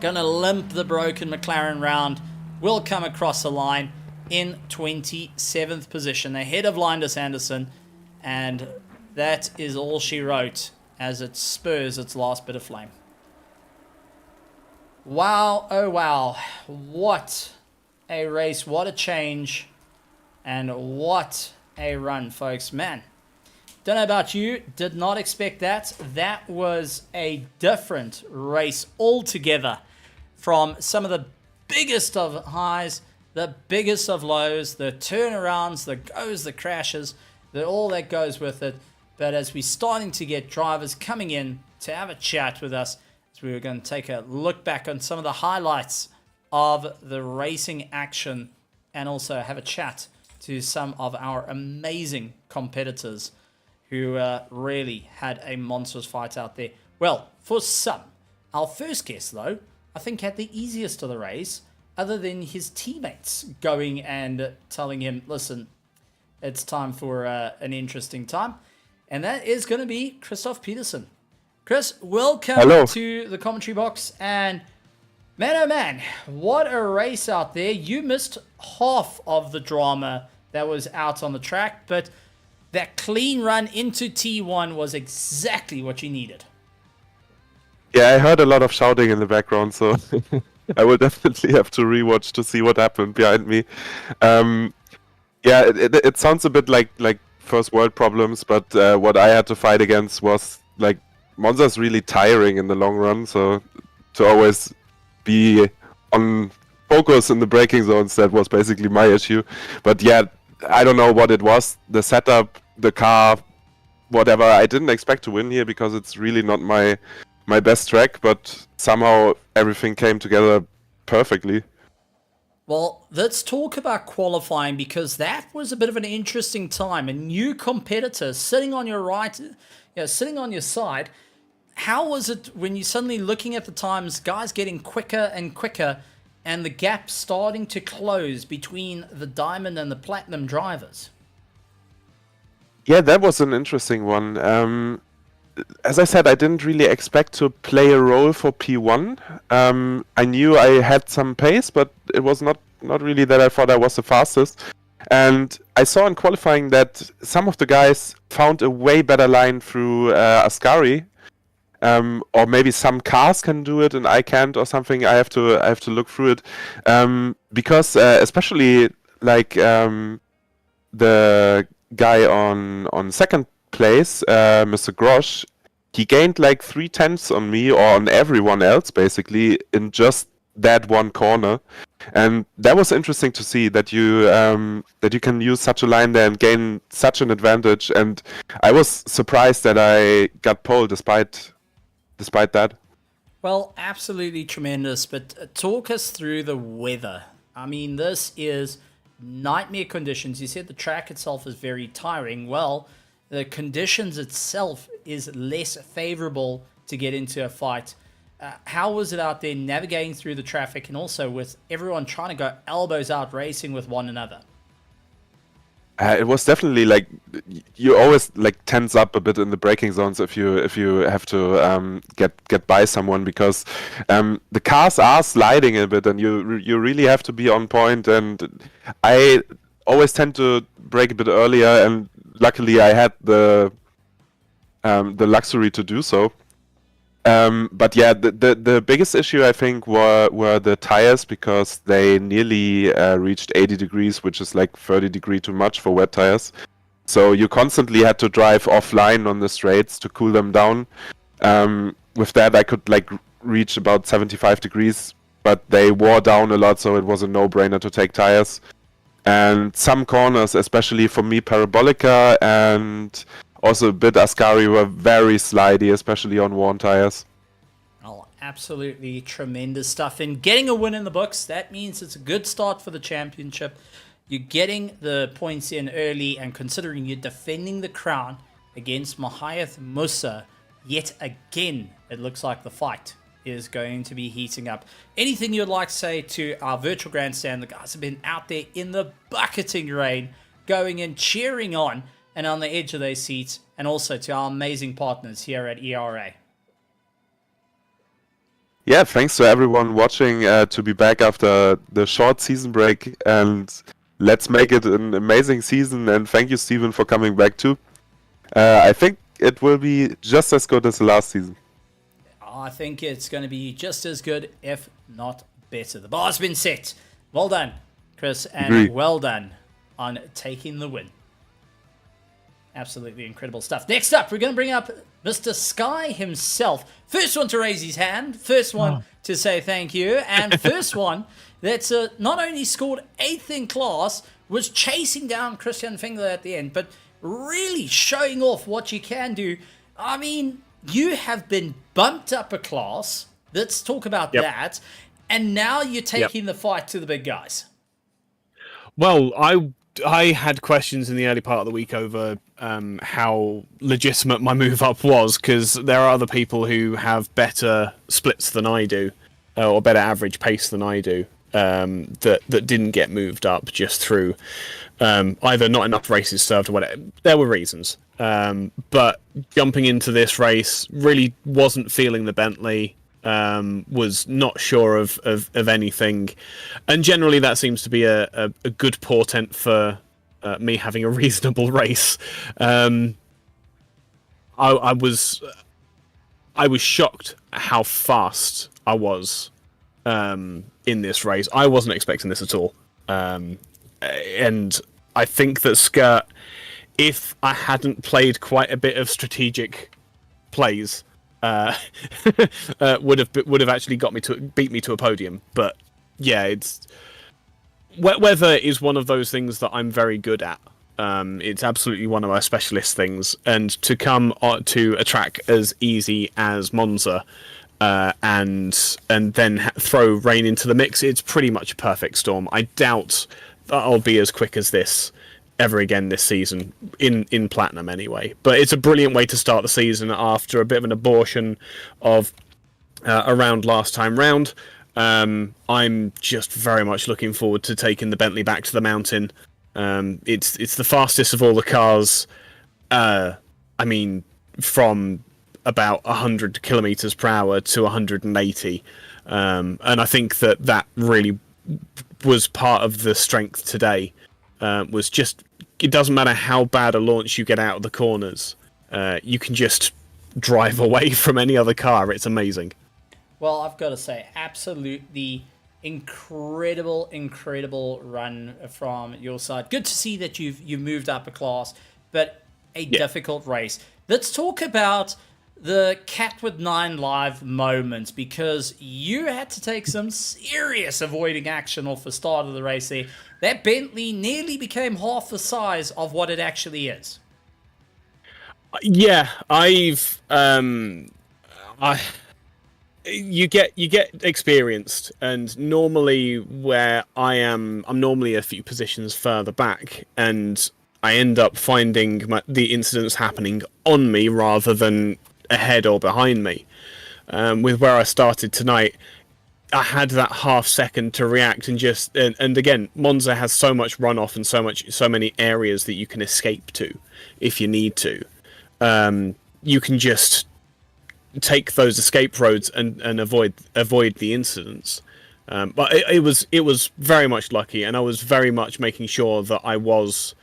gonna limp the broken McLaren round, will come across the line in 27th position ahead of Linus Anderson, and that is all she wrote as it spurs its last bit of flame. Wow, oh wow, what a race, what a change, and what a run, folks. Man, don't know about you, did not expect that. That was a different race altogether from some of the biggest of highs, the biggest of lows, the turnarounds, the goes, the crashes, all that goes with it. But as we're starting to get drivers coming in to have a chat with us, as we were going to take a look back on some of the highlights of the racing action and also have a chat to some of our amazing competitors who really had a monstrous fight out there. Well, for some, our first guest, though, I think had the easiest of the race, other than his teammates going and telling him, listen, it's time for an interesting time. And that is going to be Christoph Peterson. Chris, welcome to the commentary box. And man, oh man, what a race out there. You missed half of the drama that was out on the track, but that clean run into T1 was exactly what you needed. Yeah, I heard a lot of shouting in the background, so I will definitely have to rewatch to see what happened behind me. Yeah, it sounds a bit like first world problems, but what I had to fight against was like Monza's really tiring in the long run, so to always be on focus in the braking zones, that was basically my issue. But yeah, I don't know what it was, the setup, the car, whatever. I didn't expect to win here because it's really not my best track, but somehow everything came together perfectly. Well, let's talk about qualifying, because that was a bit of an interesting time. A new competitor sitting on your right, sitting on your side. How was it when you're suddenly looking at the times, guys getting quicker and quicker, and the gap starting to close between the Diamond and the Platinum drivers? Yeah, that was an interesting one. as I said, I didn't really expect to play a role for P1. I knew I had some pace, but it was not really that I thought I was the fastest. And I saw in qualifying that some of the guys found a way better line through Ascari. Or maybe some cars can do it and I can't, or something. I have to look through it, because especially like the guy on second place, Mr. Grosh, he gained like 3/10 on me or on everyone else basically in just that one corner, and that was interesting to see that you can use such a line there and gain such an advantage. And I was surprised that I got pole despite that. Well, absolutely tremendous, but talk us through the weather. I mean, this is nightmare conditions. You said the track itself is very tiring. Well, the conditions itself is less favorable to get into a fight. How was it out there navigating through the traffic, and also with everyone trying to go elbows out racing with one another? It was definitely like you always like tense up a bit in the braking zones if you have to get by someone, because the cars are sliding a bit and you really have to be on point. And I always tend to brake a bit earlier, and luckily I had the luxury to do so. But yeah, the biggest issue I think were the tires, because they nearly reached 80 degrees, which is like 30 degrees too much for wet tires. So you constantly had to drive offline on the straights to cool them down. With that, I could like reach about 75 degrees, but they wore down a lot, so it was a no-brainer to take tires. And some corners, especially for me, Parabolica and also a bit Ascari, were very slidey, especially on worn tires. Oh, absolutely tremendous stuff. And getting a win in the books, that means it's a good start for the championship. You're getting the points in early, and considering you're defending the crown against Mahayath Musa, yet again, it looks like the fight is going to be heating up. Anything you'd like to say to our virtual grandstand? The guys have been out there in the bucketing rain, going and cheering on and on the edge of their seats, and also to our amazing partners here at ERA. Yeah, thanks to everyone watching to be back after the short season break, and let's make it an amazing season. And thank you, Steven, for coming back too. I think it will be just as good as the last season. I think it's going to be just as good, if not better. The bar's been set. Well done, Chris, and Agreed. well done on taking the win. Absolutely incredible stuff. Next up, we're going to bring up Mr. Sky himself. First one to raise his hand. First one to say thank you. And first one that's not only scored 8th in class, was chasing down Christian Fingler at the end, but really showing off what you can do. I mean, you have been bumped up a class. Let's talk about that. And now you're taking the fight to the big guys. Well, I had questions in the early part of the week over how legitimate my move up was, because there are other people who have better splits than I do, or better average pace than I do, that didn't get moved up just through either not enough races served or whatever. There were reasons. But jumping into this race, really wasn't feeling the Bentley. Was not sure of anything, and generally that seems to be a good portent for me having a reasonable race. I was shocked at how fast I was in this race. I wasn't expecting this at all, and I think that Skirt, if I hadn't played quite a bit of strategic plays, would have actually beat me to a podium. But yeah, it's weather is one of those things that I'm very good at. It's absolutely one of my specialist things, and to come to a track as easy as Monza and then throw rain into the mix, it's pretty much a perfect storm. I doubt that I'll be as quick as this ever again this season, in Platinum anyway. But it's a brilliant way to start the season after a bit of an abortion of around last time round. I'm just very much looking forward to taking the Bentley back to the mountain. It's the fastest of all the cars. I mean, from about 100 kilometers per hour to 180. And I think that really was part of the strength today. Was just, it doesn't matter how bad a launch you get out of the corners, you can just drive away from any other car. It's amazing. Well, I've got to say, absolutely incredible run from your side. Good to see that you've moved up a class, but a difficult race. Let's talk about the Cat with 9 live moments, because you had to take some serious avoiding action off the start of the race there. That Bentley nearly became half the size of what it actually is. Yeah, you get experienced, and normally where I'm normally a few positions further back, and I end up finding the incidents happening on me rather than ahead or behind me. With where I started tonight, I had that half second to react and again, Monza has so much runoff and so many areas that you can escape to if you need to. You can just take those escape roads and avoid the incidents. But it was very much lucky, and I was very much making sure that I was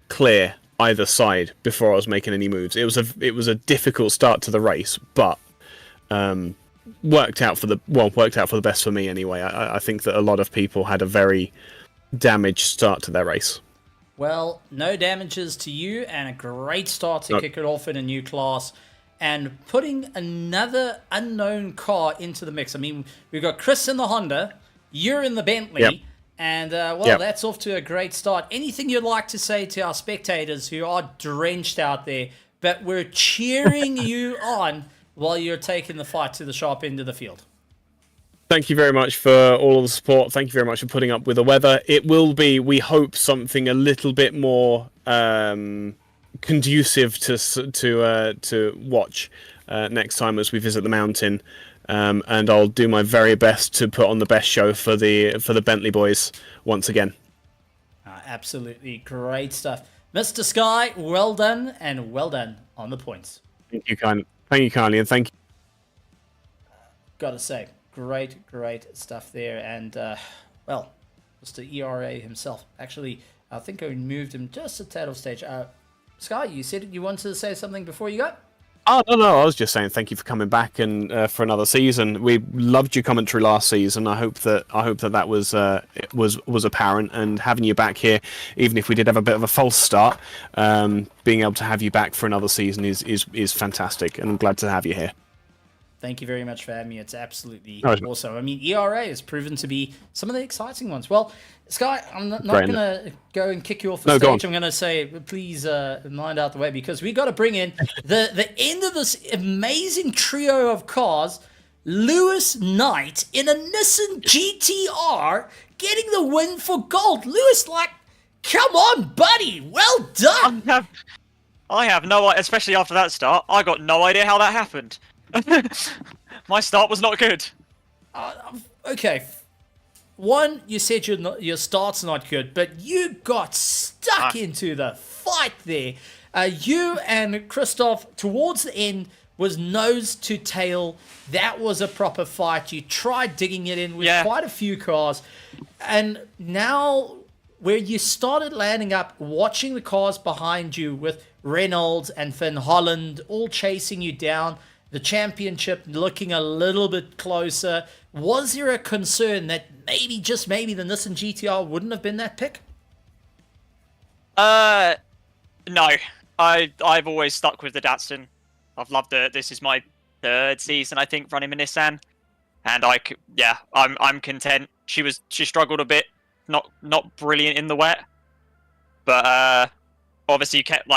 clear either side before I was making any moves. It was a difficult start to the race, but worked out for the best for me anyway. I think that a lot of people had a very damaged start to their race. Well, no damages to you, and a great start to kick it off in a new class, and putting another unknown car into the mix. I mean, we've got Chris in the Honda, you're in the Bentley, and that's off to a great start. Anything you'd like to say to our spectators who are drenched out there, but we're cheering you on while you're taking the fight to the sharp end of the field? Thank you very much for all of the support. Thank you very much for putting up with the weather. It will be, we hope, something a little bit more conducive to watch next time as we visit the mountain. And I'll do my very best to put on the best show for the Bentley boys once again. Absolutely great stuff, Mr. Sky. Well done, and well done on the points. Thank you kindly, and thank you. Gotta say, great stuff there. And Mr. ERA himself, actually, I think I moved him just a tad off stage. Sky, you said you wanted to say something before you go? Oh, no, I was just saying thank you for coming back and for another season. We loved your commentary last season. I hope that was apparent, and having you back here, even if we did have a bit of a false start, being able to have you back for another season is fantastic, and I'm glad to have you here. Thank you very much for having me. It's absolutely awesome. I mean, ERA has proven to be some of the exciting ones. Well, Sky, I'm not going to go and kick you off the stage. I'm going to say, please mind out the way, because we got to bring in the end of this amazing trio of cars. Lewis Knight in a Nissan GTR getting the win for gold. Lewis, come on, buddy. Well done. I have no idea, especially after that start. I got no idea how that happened. My start was not good. Okay. One, you said your start's not good, but you got stuck into the fight there. You and Christoph, towards the end, was nose to tail. That was a proper fight. You tried digging it in with quite a few cars. And now, where you started landing up, watching the cars behind you with Reynolds and Finn Holland all chasing you down, the championship looking a little bit closer. Was there a concern that maybe, just maybe, the Nissan GTR wouldn't have been that pick? No. I've always stuck with the Datsun. I've loved it. This is my third season, I think, running a Nissan, and I'm content. She struggled a bit, not brilliant in the wet, but obviously kept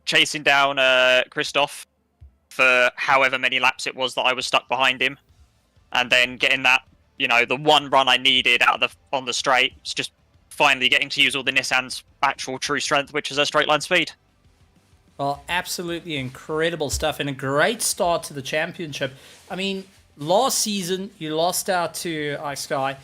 chasing down Christoph for however many laps it was that I was stuck behind him, and then getting that, the one run I needed on the straight. It's just finally getting to use all the Nissan's actual true strength, which is a straight line speed. Well, absolutely incredible stuff, and a great start to the championship. I mean, last season you lost out to iSky,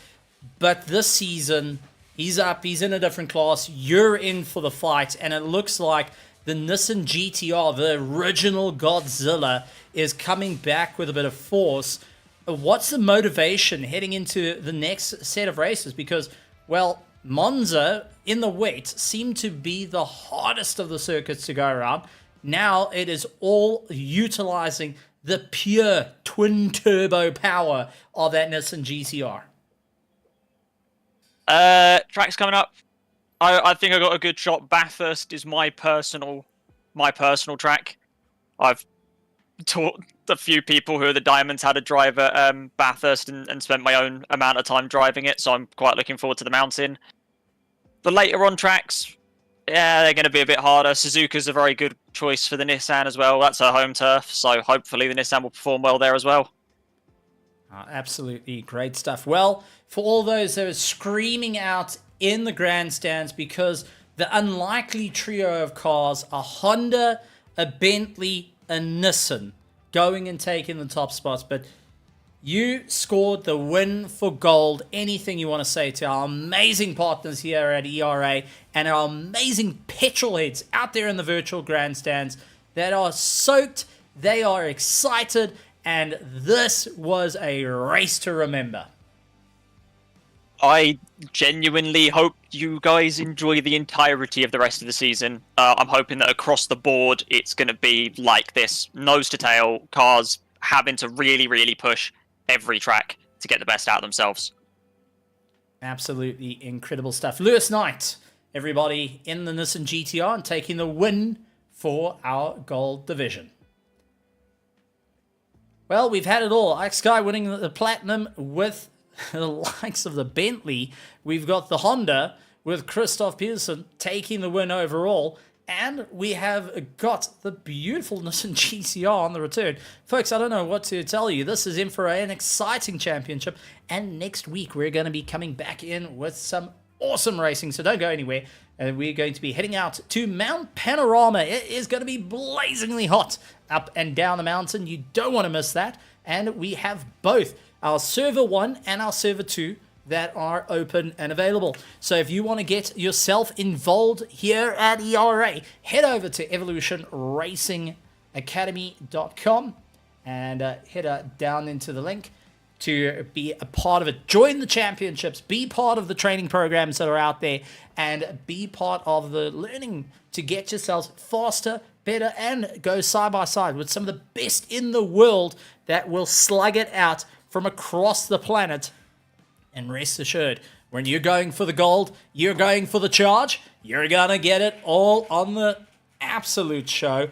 but this season he's up, he's in a different class, you're in for the fight, and it looks like the Nissan GTR, the original Godzilla, is coming back with a bit of force. What's the motivation heading into the next set of races? Because, well, Monza in the wet seemed to be the hardest of the circuits to go around. Now it is all utilizing the pure twin turbo power of that Nissan GTR. Tracks coming up. I think I got a good shot. Bathurst is my personal track. I've taught a few people who are the Diamonds how to drive at Bathurst and spent my own amount of time driving it, so I'm quite looking forward to the mountain. The later on tracks, yeah, they're going to be a bit harder. Suzuka's a very good choice for the Nissan as well. That's her home turf, so hopefully the Nissan will perform well there as well. Absolutely great stuff. Well, for all those that are screaming out in the grandstands because the unlikely trio of cars, a Honda, a Bentley, a Nissan, going and taking the top spots, but you scored the win for gold. Anything you want to say to our amazing partners here at ERA and our amazing petrol heads out there in the virtual grandstands that are soaked, they are excited, and this was a race to remember. I genuinely hope you guys enjoy the entirety of the rest of the season. I'm hoping that across the board it's going to be like this, nose to tail, cars having to really, really push every track to get the best out of themselves. Absolutely incredible stuff. Lewis Knight, everybody in the Nissan GTR, and taking the win for our gold division. Well, we've had it all. Ike Sky winning the platinum with the likes of the Bentley. We've got the Honda with Christoph Peterson taking the win overall. And we have got the beautiful Nissan GTR on the return. Folks, I don't know what to tell you. This is in for an exciting championship. And next week, we're going to be coming back in with some awesome racing. So don't go anywhere. We're going to be heading out to Mount Panorama. It is going to be blazingly hot up and down the mountain. You don't want to miss that. And we have both our Server 1 and our Server 2 that are open and available. So if you want to get yourself involved here at ERA, head over to evolutionracingacademy.com and head down into the link to be a part of it. Join the championships, be part of the training programs that are out there, and be part of the learning to get yourselves faster, better, and go side by side with some of the best in the world that will slug it out from across the planet. And rest assured, when you're going for the gold, you're going for the charge, you're going to get it all on the absolute show.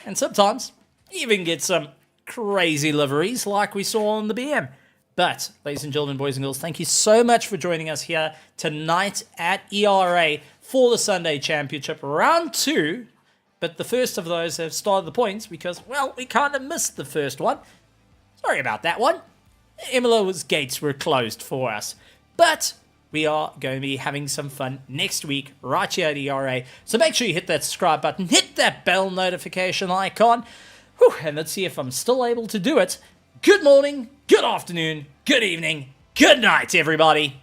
And sometimes even get some crazy liveries like we saw on the BM. But, ladies and gentlemen, boys and girls, thank you so much for joining us here tonight at ERA for the Sunday Championship Round 2. But the first of those have started the points because, well, we kind of missed the first one. Sorry about that one. Imola's gates were closed for us. But we are going to be having some fun next week right here at ERA. So make sure you hit that subscribe button, hit that bell notification icon. Whew, and let's see if I'm still able to do it. Good morning, good afternoon, good evening, good night, everybody.